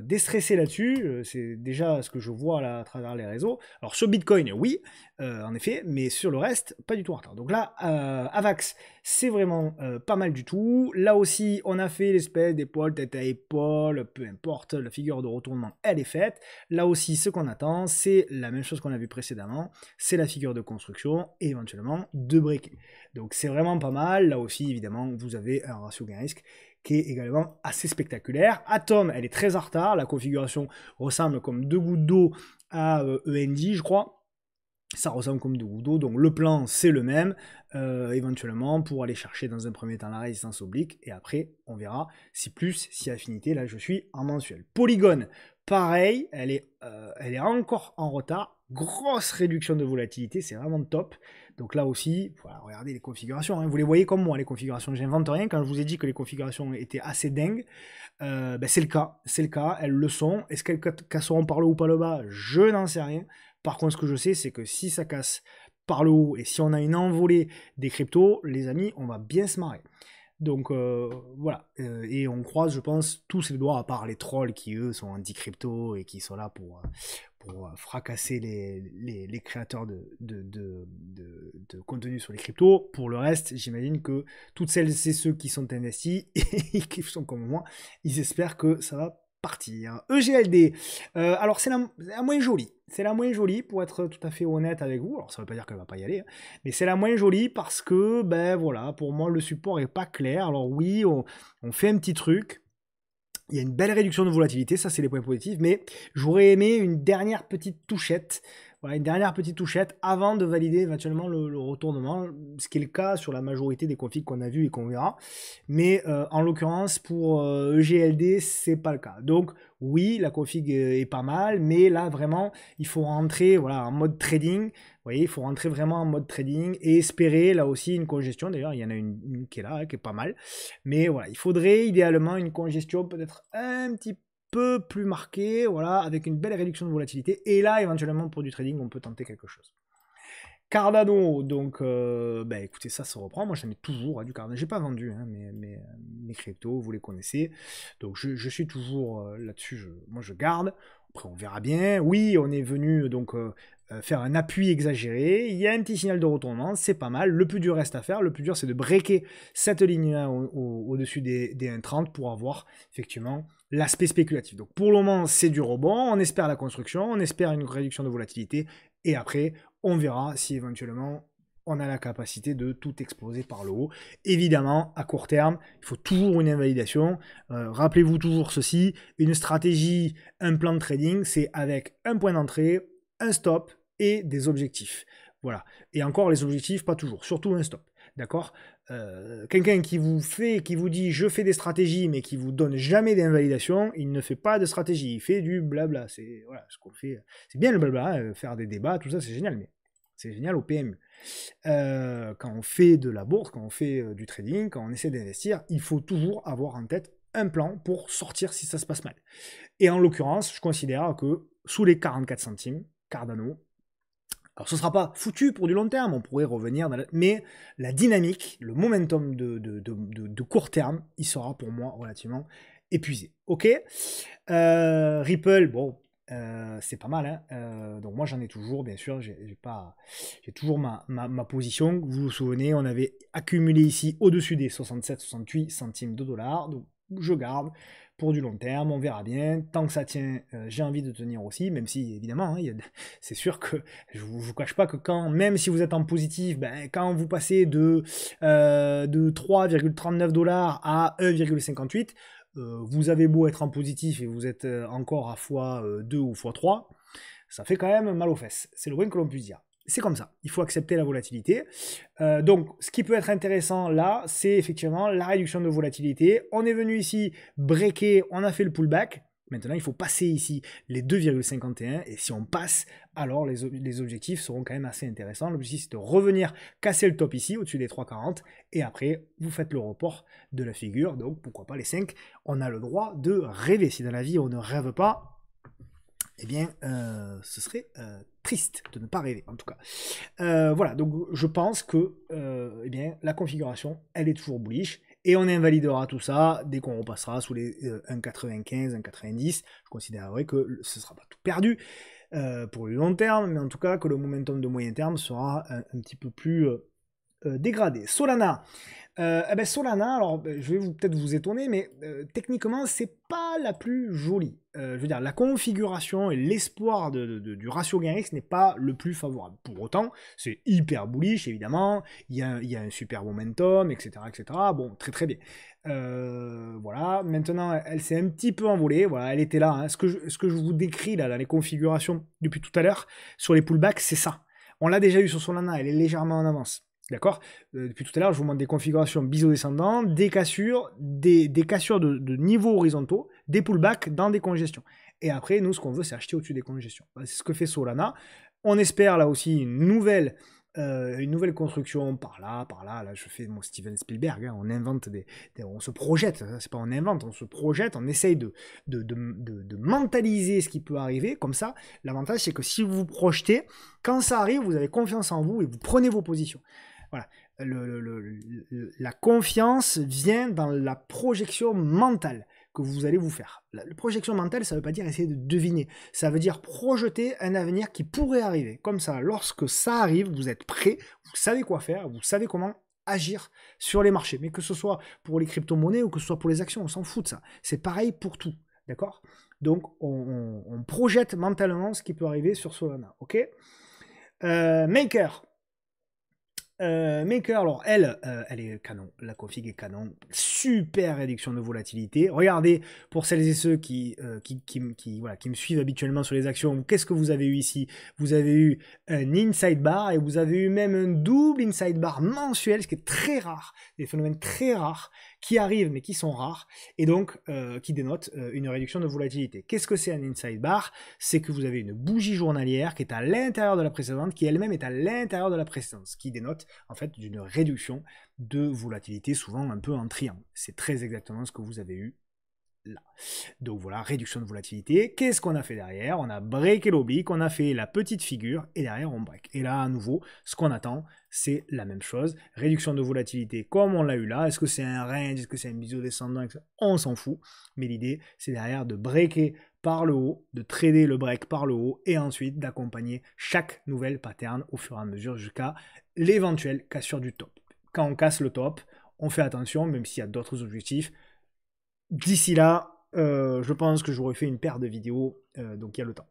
déstresser là-dessus, c'est déjà ce que je vois là à travers les réseaux. Alors sur Bitcoin, oui, en effet, mais sur le reste, pas du tout en retard. Donc là, Avax, c'est vraiment pas mal du tout. Là aussi, on a fait l'espèce d'épaule, tête à épaule, peu importe, la figure de retournement, elle est faite. Là aussi, ce qu'on attend, c'est la même chose qu'on a vu précédemment, c'est la figure de construction et éventuellement de breaker. Donc c'est vraiment pas mal. Là aussi, évidemment, vous avez un ratio gain-risque qui est également assez spectaculaire. Atom, elle est très en retard. La configuration ressemble comme deux gouttes d'eau à END, je crois. Ça ressemble comme deux gouttes d'eau. Donc le plan, c'est le même. Éventuellement, pour aller chercher dans un premier temps la résistance oblique. Et après, on verra si plus, si affinité. Là, je suis en mensuel. Polygone, pareil. Elle est encore en retard. Grosse réduction de volatilité. C'est vraiment top. Donc là aussi, voilà, regardez les configurations, hein. Vous les voyez comme moi, les configurations. J'invente rien. Quand je vous ai dit que les configurations étaient assez dingues, ben c'est le cas. C'est le cas. Elles le sont. Est-ce qu'elles casseront par le haut ou par le bas? Je n'en sais rien. Par contre, ce que je sais, c'est que si ça casse par le haut et si on a une envolée des cryptos, les amis, on va bien se marrer. Donc voilà, et on croise, je pense, tous les doigts, à part les trolls qui, eux, sont anti-crypto et qui sont là pour fracasser les créateurs de contenu sur les cryptos. Pour le reste, j'imagine que toutes celles et ceux qui sont investis et qui sont comme moi, ils espèrent que ça va partir. EGLD, alors c'est la moins jolie. C'est la moins jolie, pour être tout à fait honnête avec vous. Alors ça veut pas dire qu'elle va pas y aller, hein, mais c'est la moins jolie parce que, ben voilà, pour moi le support est pas clair. Alors oui, on fait un petit truc. Il y a une belle réduction de volatilité, ça c'est les points positifs, mais j'aurais aimé une dernière petite touchette, voilà, une dernière petite touchette avant de valider éventuellement le retournement, ce qui est le cas sur la majorité des configs qu'on a vus et qu'on verra. Mais en l'occurrence pour EGLD, c'est pas le cas. Donc oui, la config est pas mal, mais là vraiment, il faut rentrer voilà, en mode trading. Vous voyez, il faut rentrer vraiment en mode trading et espérer là aussi une congestion. D'ailleurs, il y en a une qui est là, qui est pas mal. Mais voilà, il faudrait idéalement une congestion peut-être un petit peu plus marquée, voilà, avec une belle réduction de volatilité. Et là, éventuellement, pour du trading, on peut tenter quelque chose. Cardano, donc, bah, écoutez, ça se reprend. Moi, j'en ai toujours du Cardano. J'ai pas vendu hein, mes cryptos, vous les connaissez. Donc, je suis toujours là-dessus. Moi, je garde. Après, on verra bien. Oui, on est venu donc faire un appui exagéré. Il y a un petit signal de retournement, c'est pas mal. Le plus dur reste à faire. Le plus dur, c'est de breaker cette ligne-là au-dessus des 1,30 pour avoir effectivement l'aspect spéculatif. Donc, pour le moment, c'est du rebond. On espère la construction, on espère une réduction de volatilité. Et après, on verra si éventuellement on a la capacité de tout exploser par le haut. Évidemment, à court terme, il faut toujours une invalidation. Rappelez-vous toujours ceci, une stratégie, un plan de trading, c'est avec un point d'entrée, un stop et des objectifs. Voilà. Et encore, les objectifs, pas toujours, surtout un stop. D'accord. Quelqu'un qui vous dit je fais des stratégies mais qui vous donne jamais d'invalidation, il ne fait pas de stratégie, il fait du blabla. C'est voilà ce qu'on fait. C'est bien le blabla, hein, faire des débats, tout ça c'est génial, mais c'est génial au PMU. Quand on fait de la bourse, quand on fait du trading, quand on essaie d'investir, il faut toujours avoir en tête un plan pour sortir si ça se passe mal. Et en l'occurrence, je considère que sous les 44 centimes, Cardano, alors ce ne sera pas foutu pour du long terme, on pourrait revenir, mais la dynamique, le momentum de court terme, il sera pour moi relativement épuisé. Ok. Ripple, bon, c'est pas mal, hein. Donc moi j'en ai toujours, bien sûr, j'ai toujours ma position. Vous vous souvenez, on avait accumulé ici au-dessus des 67-68 centimes de dollars, donc je garde. Pour du long terme, on verra bien. Tant que ça tient, j'ai envie de tenir aussi, même si évidemment, hein, c'est sûr que je vous cache pas que même si vous êtes en positif, ben, quand vous passez de 3,39 dollars à 1,58, vous avez beau être en positif et vous êtes encore à x2 ou x3, ça fait quand même mal aux fesses. C'est le moins que l'on puisse dire. C'est comme ça, il faut accepter la volatilité. Donc, ce qui peut être intéressant là, c'est effectivement la réduction de volatilité. On est venu ici breaker, on a fait le pullback. Maintenant, il faut passer ici les 2,51 et si on passe, alors les objectifs seront quand même assez intéressants. L'objectif, c'est de revenir casser le top ici, au-dessus des 3,40 et après, vous faites le report de la figure. Donc, pourquoi pas les 5? On a le droit de rêver. Si dans la vie, on ne rêve pas, eh bien, ce serait triste de ne pas rêver, en tout cas. Voilà, donc je pense que eh bien, la configuration, elle est toujours bullish. Et on invalidera tout ça dès qu'on repassera sous les 1,95, 1,90. Je considérerai que ce ne sera pas tout perdu pour le long terme, mais en tout cas que le momentum de moyen terme sera un petit peu plus dégradé. Solana. Solana, alors je vais peut-être vous étonner, mais techniquement, c'est pas la plus jolie. Je veux dire, la configuration et l'espoir du ratio gain-risque n'est pas le plus favorable. Pour autant, c'est hyper bullish, évidemment. Il y a un super momentum, etc., etc. Bon, très très bien. Voilà. Maintenant, elle s'est un petit peu envolée. Voilà, elle était là. Hein. Ce que je vous décris là dans les configurations depuis tout à l'heure sur les pullbacks, c'est ça. On l'a déjà eu sur Solana. Elle est légèrement en avance. D'accord. Depuis tout à l'heure, je vous montre des configurations biseau-descendant, des cassures, des cassures de niveaux horizontaux, des pullbacks dans des congestions. Et après, nous, ce qu'on veut, c'est acheter au-dessus des congestions. C'est ce que fait Solana. On espère là aussi une nouvelle construction par là. Là, je fais mon Steven Spielberg. Hein, on invente on se projette. C'est pas on invente, on se projette. On essaye de mentaliser ce qui peut arriver. Comme ça, l'avantage, c'est que si vous vous projetez, quand ça arrive, vous avez confiance en vous et vous prenez vos positions. Voilà. La confiance vient dans la projection mentale que vous allez vous faire. La projection mentale, ça ne veut pas dire essayer de deviner. Ça veut dire projeter un avenir qui pourrait arriver. Comme ça, lorsque ça arrive, vous êtes prêt, vous savez quoi faire, vous savez comment agir sur les marchés. Mais que ce soit pour les crypto-monnaies ou que ce soit pour les actions, on s'en fout de ça. C'est pareil pour tout. D'accord? Donc, on projette mentalement ce qui peut arriver sur Solana. Ok? Maker. Maker, alors elle est canon, la config est canon, super réduction de volatilité. Regardez, pour celles et ceux qui me suivent habituellement sur les actions, qu'est-ce que vous avez eu ici? Vous avez eu un inside bar et vous avez eu même un double inside bar mensuel, ce qui est très rare, des phénomènes très rares qui arrivent mais qui sont rares et donc qui dénotent une réduction de volatilité. Qu'est-ce que c'est un inside bar? C'est que vous avez une bougie journalière qui est à l'intérieur de la précédente, qui elle-même est à l'intérieur de la précédente, ce qui dénote en fait d'une réduction de volatilité, souvent un peu en triangle. C'est très exactement ce que vous avez eu là. Donc voilà, réduction de volatilité. Qu'est-ce qu'on a fait derrière? On a breaké l'oblique, on a fait la petite figure et derrière on break. Et là à nouveau, ce qu'on attend, c'est la même chose. Réduction de volatilité comme on l'a eu là. Est-ce que c'est un range? Est-ce que c'est un biseau descendant? On s'en fout. Mais l'idée, c'est derrière de breaker par le haut, de trader le break par le haut et ensuite d'accompagner chaque nouvelle pattern au fur et à mesure jusqu'à l'éventuelle cassure du top. Quand on casse le top, on fait attention, même s'il y a d'autres objectifs. D'ici là, je pense que j'aurais fait une paire de vidéos, donc il y a le temps.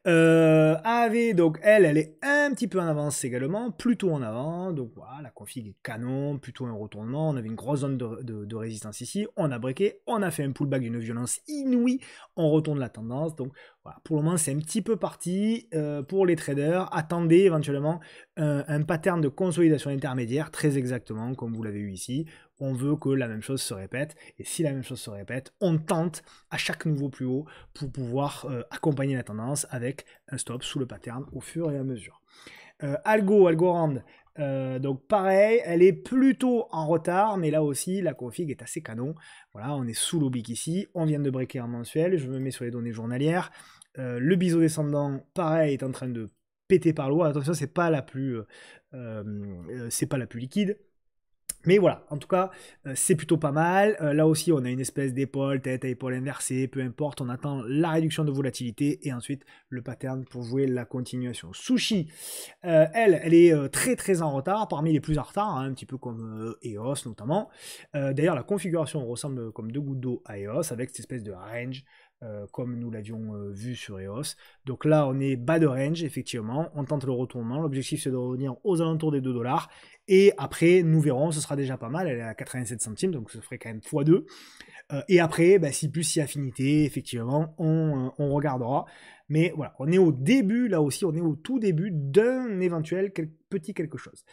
AAV, donc elle est un petit peu en avance également, plutôt en avant, donc voilà, la config est canon, plutôt un retournement, on avait une grosse zone de résistance ici, on a breaké, on a fait un pullback d'une violence inouïe, on retourne la tendance, donc voilà, pour le moment c'est un petit peu parti pour les traders, attendez éventuellement un pattern de consolidation intermédiaire, très exactement comme vous l'avez eu ici. On veut que la même chose se répète, et si la même chose se répète, on tente à chaque nouveau plus haut pour pouvoir accompagner la tendance avec un stop sous le pattern au fur et à mesure. Algorand, donc pareil, elle est plutôt en retard, mais là aussi la config est assez canon. Voilà, on est sous l'oblique ici, on vient de breaker en mensuel, je me mets sur les données journalières. Le biseau descendant, pareil, est en train de péter par le haut. Attention, c'est pas la plus liquide. Mais voilà, en tout cas, c'est plutôt pas mal. Là aussi, on a une espèce d'épaule, tête à épaule inversée, peu importe. On attend la réduction de volatilité et ensuite le pattern pour jouer la continuation. Sushi, elle est très très en retard, parmi les plus en retard, hein, un petit peu comme EOS notamment. D'ailleurs, la configuration ressemble comme deux gouttes d'eau à EOS avec cette espèce de range. Comme nous l'avions vu sur EOS. Donc là, on est bas de range, effectivement. On tente le retournement. L'objectif, c'est de revenir aux alentours des 2 $. Et après, nous verrons, ce sera déjà pas mal. Elle est à 87 centimes, donc ce ferait quand même x2. Et après, si plus si affinité, effectivement, on regardera. Mais voilà, on est au début, là aussi, on est au tout début d'un éventuel petit quelque chose.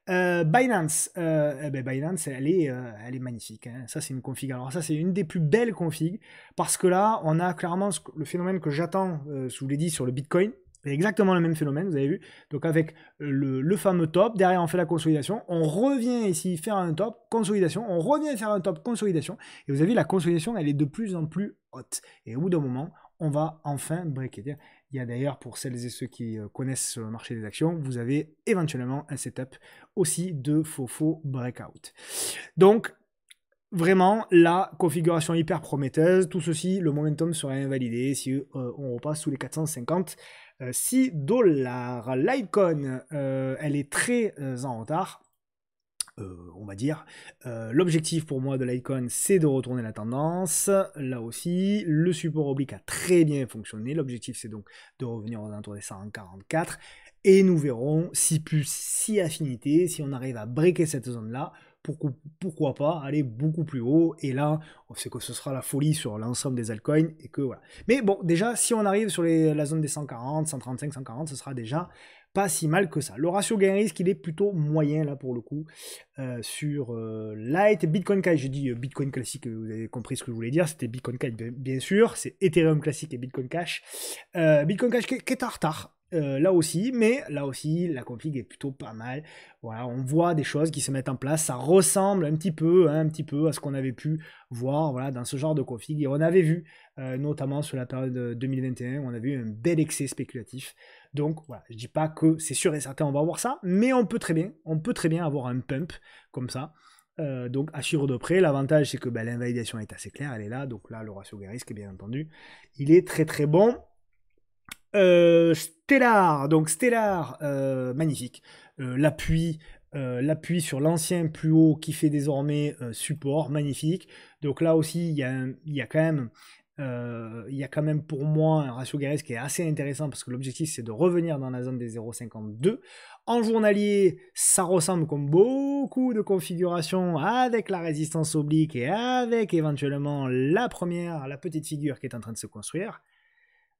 Binance, Binance, elle est magnifique. Hein. Ça, c'est une config. Alors ça, c'est une des plus belles configs, parce que là, on a clairement le phénomène que j'attends, je vous l'ai dit, sur le Bitcoin. C'est exactement le même phénomène, vous avez vu. Donc avec le fameux top, derrière on fait la consolidation, on revient ici faire un top, consolidation, on revient faire un top, consolidation, et vous avez vu la consolidation, elle est de plus en plus haute. Et au bout d'un moment, on va enfin breaker. Il y a d'ailleurs, pour celles et ceux qui connaissent le marché des actions, vous avez éventuellement un setup aussi de faux breakout. Donc, vraiment, la configuration hyper prometteuse. Tout ceci, le momentum serait invalidé si on repasse sous les 456 $. Litecoin, elle est très en retard. On va dire. L'objectif pour moi de Litecoin, c'est de retourner la tendance. Là aussi, le support oblique a très bien fonctionné. L'objectif, c'est donc de revenir aux alentours des 144. Et nous verrons si plus, si affinité, si on arrive à breaker cette zone-là, pourquoi pas aller beaucoup plus haut. Et là, on sait que ce sera la folie sur l'ensemble des altcoins. Et que voilà. Mais bon, déjà, si on arrive sur la zone des 140, 135, 140, ce sera déjà pas si mal que ça. Le ratio gain-risque, il est plutôt moyen là pour le coup sur Lite. Bitcoin Cash, j'ai dit Bitcoin classique, vous avez compris ce que je voulais dire, c'était Bitcoin Cash bien sûr, c'est Ethereum classique et Bitcoin Cash. Bitcoin Cash qui est en retard. Là aussi, mais là aussi, la config est plutôt pas mal. Voilà, on voit des choses qui se mettent en place. Ça ressemble un petit peu à ce qu'on avait pu voir, voilà, dans ce genre de config. Et on avait vu, notamment sur la période 2021, on a vu un bel excès spéculatif. Donc voilà, je dis pas que c'est sûr et certain on va voir ça, mais on peut très bien avoir un pump comme ça. Donc à suivre de près. L'avantage c'est que l'invalidation est assez claire, elle est là. Donc là, le ratio gain risque, bien entendu, il est très très bon. Stellar, donc Stellar, magnifique. L'appui sur l'ancien plus haut qui fait désormais support, magnifique. Donc là aussi, il y a quand même pour moi un ratio gain risque qui est assez intéressant parce que l'objectif c'est de revenir dans la zone des 0,52. En journalier, ça ressemble comme beaucoup de configurations avec la résistance oblique et avec éventuellement la petite figure qui est en train de se construire.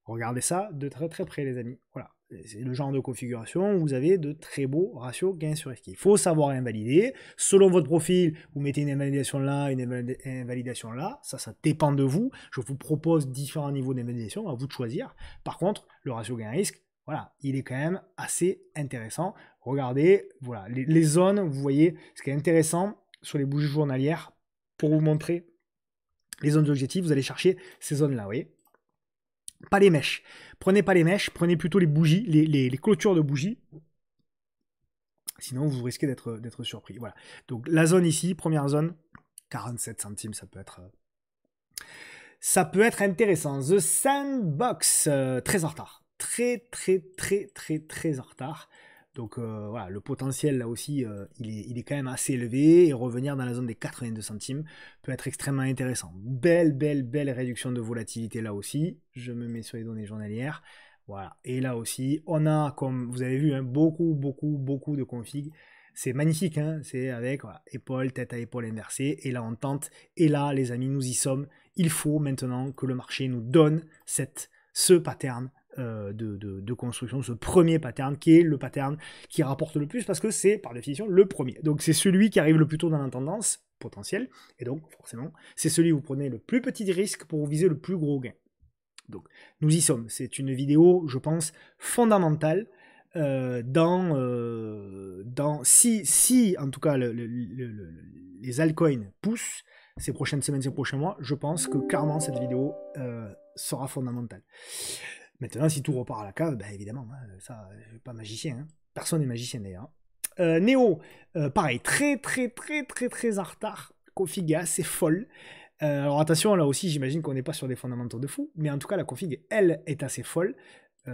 Regardez ça de très très près les amis. Voilà, c'est le genre de configuration où vous avez de très beaux ratios gain sur risque. Il faut savoir invalider. Selon votre profil, vous mettez une invalidation là, une invalidation là. Ça dépend de vous. Je vous propose différents niveaux d'invalidation, à vous de choisir. Par contre, le ratio gain risque, voilà, il est quand même assez intéressant. Regardez, voilà, les zones, vous voyez, ce qui est intéressant sur les bougies journalières, pour vous montrer les zones d'objectif, vous allez chercher ces zones-là, vous voyez. Pas les mèches. Prenez pas les mèches, prenez plutôt les bougies, les clôtures de bougies. Sinon, vous risquez d'être surpris. Voilà. Donc la zone ici, première zone, 47 centimes, ça peut être intéressant. The Sandbox, très en retard. Très en retard. Donc voilà, le potentiel là aussi, il est quand même assez élevé et revenir dans la zone des 82 centimes peut être extrêmement intéressant. Belle réduction de volatilité là aussi. Je me mets sur les données journalières. Voilà, et là aussi, on a, comme vous avez vu, beaucoup de configs. C'est magnifique, hein, c'est avec voilà, épaule, tête à épaule inversée, et là on tente, et là les amis, nous y sommes. Il faut maintenant que le marché nous donne ce pattern de construction, ce premier pattern qui est le pattern qui rapporte le plus parce que c'est par définition le premier. Donc c'est celui qui arrive le plus tôt dans la tendance potentielle et donc forcément c'est celui où vous prenez le plus petit risque pour viser le plus gros gain. Donc nous y sommes. C'est une vidéo, je pense, fondamentale si en tout cas les altcoins poussent ces prochaines semaines, ces prochains mois, je pense que clairement cette vidéo sera fondamentale. Maintenant, si tout repart à la cave, évidemment, hein, ça, je suis pas magicien. Hein. Personne n'est magicien d'ailleurs. Neo, pareil, très en retard. Config est assez folle. Alors attention, là aussi, j'imagine qu'on n'est pas sur des fondamentaux de fou, mais en tout cas, la config, elle, est assez folle.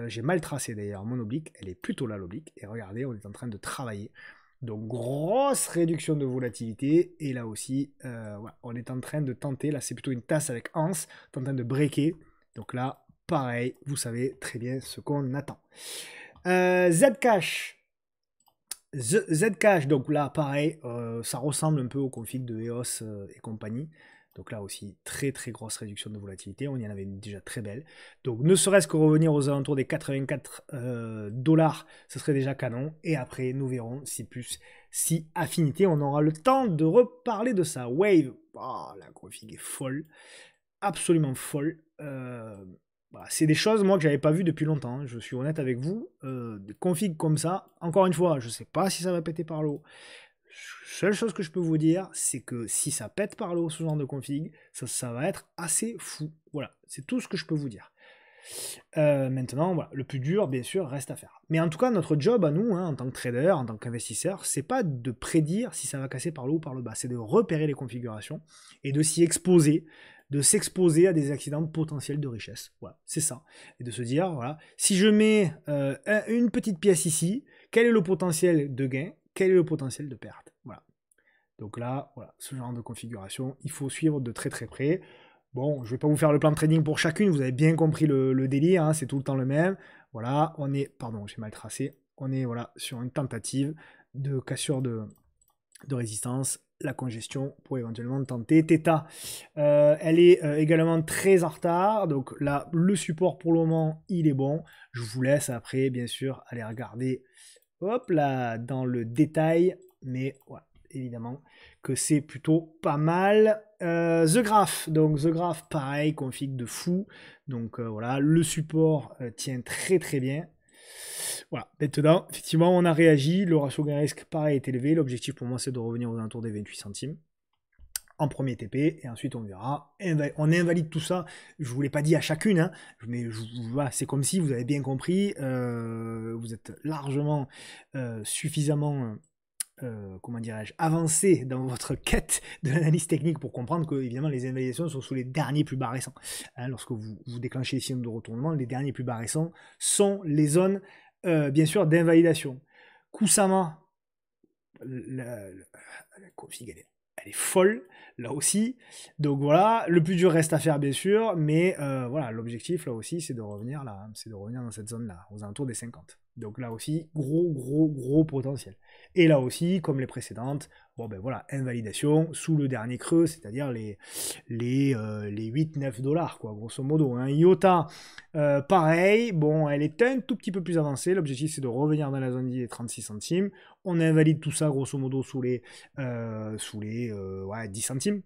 J'ai mal tracé d'ailleurs mon oblique, elle est plutôt là l'oblique. Et regardez, on est en train de travailler. Donc grosse réduction de volatilité. Et là aussi, ouais, on est en train de tenter, là c'est plutôt une tasse avec anse, en train de breaker. Donc là, pareil, vous savez très bien ce qu'on attend. Zcash. Zcash, donc là, pareil, ça ressemble un peu au config de EOS et compagnie. Donc là aussi, très grosse réduction de volatilité. On y en avait une déjà très belle. Donc ne serait-ce que revenir aux alentours des 84 $, ce serait déjà canon. Et après, nous verrons si affinité. On aura le temps de reparler de ça. Wave, oh, la config est folle. Absolument folle. Voilà, c'est des choses, moi, que j'avais pas vues depuis longtemps. Hein. Je suis honnête avec vous. Des configs comme ça, encore une fois, je sais pas si ça va péter par l'eau. Seule chose que je peux vous dire, c'est que si ça pète par l'eau, ce genre de config, ça va être assez fou. Voilà, c'est tout ce que je peux vous dire. Maintenant, voilà, le plus dur, bien sûr, reste à faire. Mais en tout cas, notre job à nous, hein, en tant que trader, en tant qu'investisseur, c'est pas de prédire si ça va casser par le haut ou par le bas, c'est de repérer les configurations et de s'y exposer, de s'exposer à des accidents potentiels de richesse. Voilà, c'est ça. Et de se dire, voilà, si je mets une petite pièce ici, quel est le potentiel de gain, quel est le potentiel de perte. Voilà. Donc là, voilà, ce genre de configuration, il faut suivre de très très près. Bon, je ne vais pas vous faire le plan de trading pour chacune, vous avez bien compris le délire, hein, c'est tout le temps le même. Voilà, on est, pardon, j'ai mal tracé, on est voilà, sur une tentative de cassure de résistance, la congestion pour éventuellement tenter. Theta, elle est également très en retard, donc là, le support pour le moment, il est bon. Je vous laisse après, bien sûr, aller regarder, hop là, dans le détail, mais voilà, évidemment que c'est plutôt pas mal. The Graph, donc The Graph, pareil, config de fou. Donc voilà, le support tient très très bien. Voilà, maintenant, effectivement, on a réagi. Le ratio gain-risque, pareil, est élevé. L'objectif pour moi, c'est de revenir aux alentours des 28 centimes en premier TP, et ensuite on verra. On invalide tout ça. Je ne vous l'ai pas dit à chacune, hein, mais voilà, c'est comme si vous avez bien compris, vous êtes largement suffisamment comment dirais-je, avancé dans votre quête de l'analyse technique pour comprendre que, évidemment, les invalidations sont sous les derniers plus bas récents. Hein, lorsque vous déclenchez les signes de retournement, les derniers plus bas récents sont les zones, bien sûr, d'invalidation. Kusama, la config, elle est folle, là aussi. Donc voilà, le plus dur reste à faire, bien sûr, mais voilà, l'objectif, là aussi, c'est de revenir là, c'est de revenir dans cette zone-là, aux alentours des 50. Donc là aussi, gros potentiel. Et là aussi, comme les précédentes, bon ben voilà, invalidation sous le dernier creux, c'est-à-dire les 8-9 dollars, quoi, grosso modo. Hein. IOTA, pareil, bon, elle est un tout petit peu plus avancée. L'objectif, c'est de revenir dans la zone des 36 centimes. On invalide tout ça, grosso modo, sous les ouais, 10 centimes.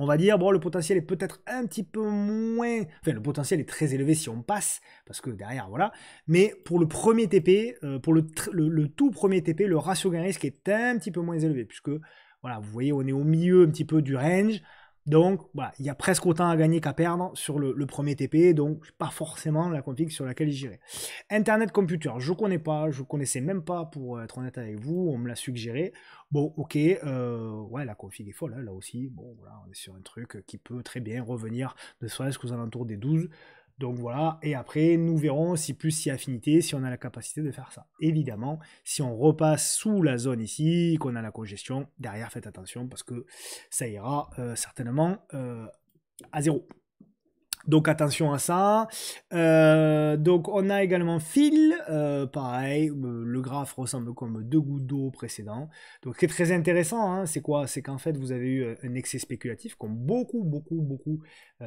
On va dire, bon, le potentiel est peut-être un petit peu moins... Enfin, le potentiel est très élevé si on passe, parce que derrière, voilà. Mais pour le premier TP, pour le tout premier TP, le ratio gain-risque est un petit peu moins élevé, puisque, voilà, vous voyez, on est au milieu un petit peu du range. Donc, voilà, il y a presque autant à gagner qu'à perdre sur le premier TP, donc pas forcément la config sur laquelle j'irai. Internet Computer, je connais pas, je connaissais même pas, pour être honnête avec vous, on me l'a suggéré. Bon, ok, ouais, la config est folle, hein, là aussi. Bon, voilà, on est sur un truc qui peut très bien revenir, ne serait-ce qu'aux alentours des 12. Donc voilà, et après, nous verrons si plus si affinité, si on a la capacité de faire ça. Évidemment, si on repasse sous la zone ici, qu'on a la congestion, derrière, faites attention, parce que ça ira certainement à zéro. Donc attention à ça. Donc on a également Phil, pareil, le graphe ressemble comme deux gouttes d'eau précédent. Donc ce qui est très intéressant, hein, c'est quoi? C'est qu'en fait vous avez eu un excès spéculatif, comme beaucoup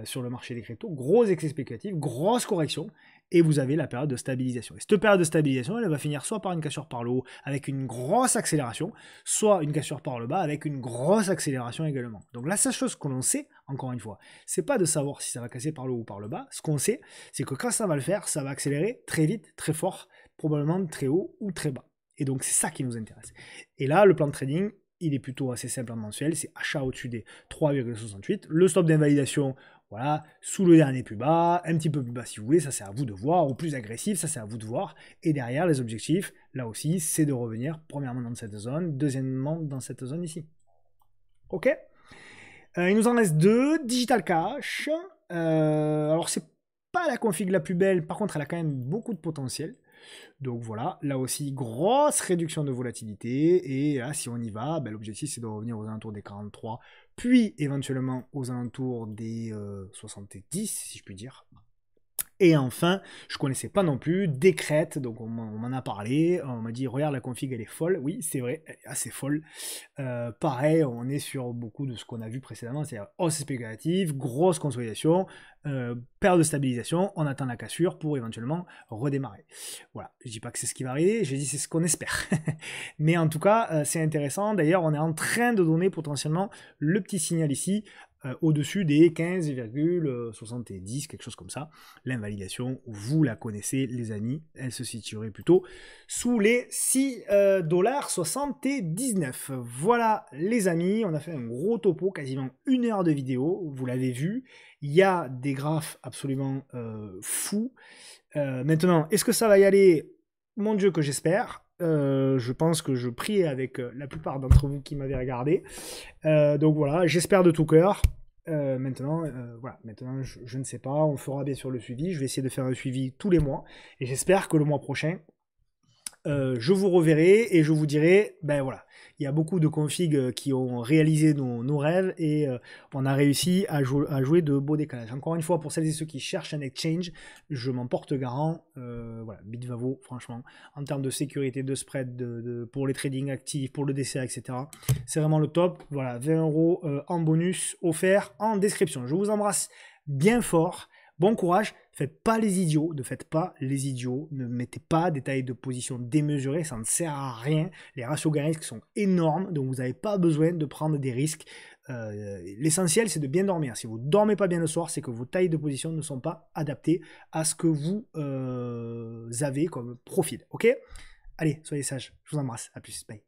sur le marché des cryptos, gros excès spéculatif, grosse correction, et vous avez la période de stabilisation. Et cette période de stabilisation, elle va finir soit par une cassure par le haut avec une grosse accélération, soit une cassure par le bas avec une grosse accélération également. Donc la seule chose que l'on sait, encore une fois, c'est pas de savoir si ça va casser par le haut ou par le bas. Ce qu'on sait, c'est que quand ça va le faire, ça va accélérer très vite, très fort, probablement très haut ou très bas. Et donc c'est ça qui nous intéresse. Et là, le plan de trading, il est plutôt assez simple en mensuel, c'est achat au-dessus des 3,68, le stop d'invalidation, voilà, sous le dernier plus bas, un petit peu plus bas si vous voulez, ça c'est à vous de voir, ou plus agressif, ça c'est à vous de voir. Et derrière, les objectifs, là aussi, c'est de revenir, premièrement dans cette zone, deuxièmement dans cette zone ici. Ok ? Il nous en reste deux, Digital Cash. Alors c'est pas la config la plus belle, par contre elle a quand même beaucoup de potentiel. Donc voilà, là aussi, grosse réduction de volatilité. Et là, si on y va, ben, l'objectif c'est de revenir aux alentours des 43, puis éventuellement aux alentours des 70, si je puis dire. Et enfin, je connaissais pas non plus, Decrete, donc on m'en a parlé, on m'a dit regarde la config elle est folle, oui c'est vrai, elle est assez folle. Pareil, on est sur beaucoup de ce qu'on a vu précédemment, c'est-à-dire hausse spéculative, grosse consolidation, période de stabilisation, on attend la cassure pour éventuellement redémarrer. Voilà, je dis pas que c'est ce qui va arriver, je dis c'est ce qu'on espère. Mais en tout cas, c'est intéressant, d'ailleurs on est en train de donner potentiellement le petit signal ici, au-dessus des 15,70, quelque chose comme ça. L'invalidation, vous la connaissez les amis, elle se situerait plutôt sous les 6,79 $. Voilà les amis, on a fait un gros topo, quasiment 1 heure de vidéo, vous l'avez vu. Il y a des graphes absolument fous. Maintenant, est-ce que ça va y aller? Mon Dieu que j'espère. Je pense que je prie avec la plupart d'entre vous qui m'avaient regardé. Donc voilà, j'espère de tout cœur. Maintenant, je ne sais pas, on fera bien sûr le suivi. Je vais essayer de faire un suivi tous les mois. Et j'espère que le mois prochain, je vous reverrai et je vous dirai, ben voilà, il y a beaucoup de configs qui ont réalisé nos rêves et on a réussi à jouer de beaux décalages. Encore une fois, pour celles et ceux qui cherchent un exchange, je m'en porte garant. Voilà, Bitvavo, franchement, en termes de sécurité, de spread, pour les trading actifs, pour le DCA, etc. C'est vraiment le top. Voilà, 20 € en bonus offert en description. Je vous embrasse bien fort. Bon courage, faites pas les idiots, ne faites pas les idiots, ne mettez pas des tailles de position démesurées, ça ne sert à rien. Les ratios gain-risque sont énormes, donc vous n'avez pas besoin de prendre des risques. L'essentiel, c'est de bien dormir. Si vous ne dormez pas bien le soir, c'est que vos tailles de position ne sont pas adaptées à ce que vous avez comme profil. Ok? Allez, soyez sages, je vous embrasse, à plus, bye.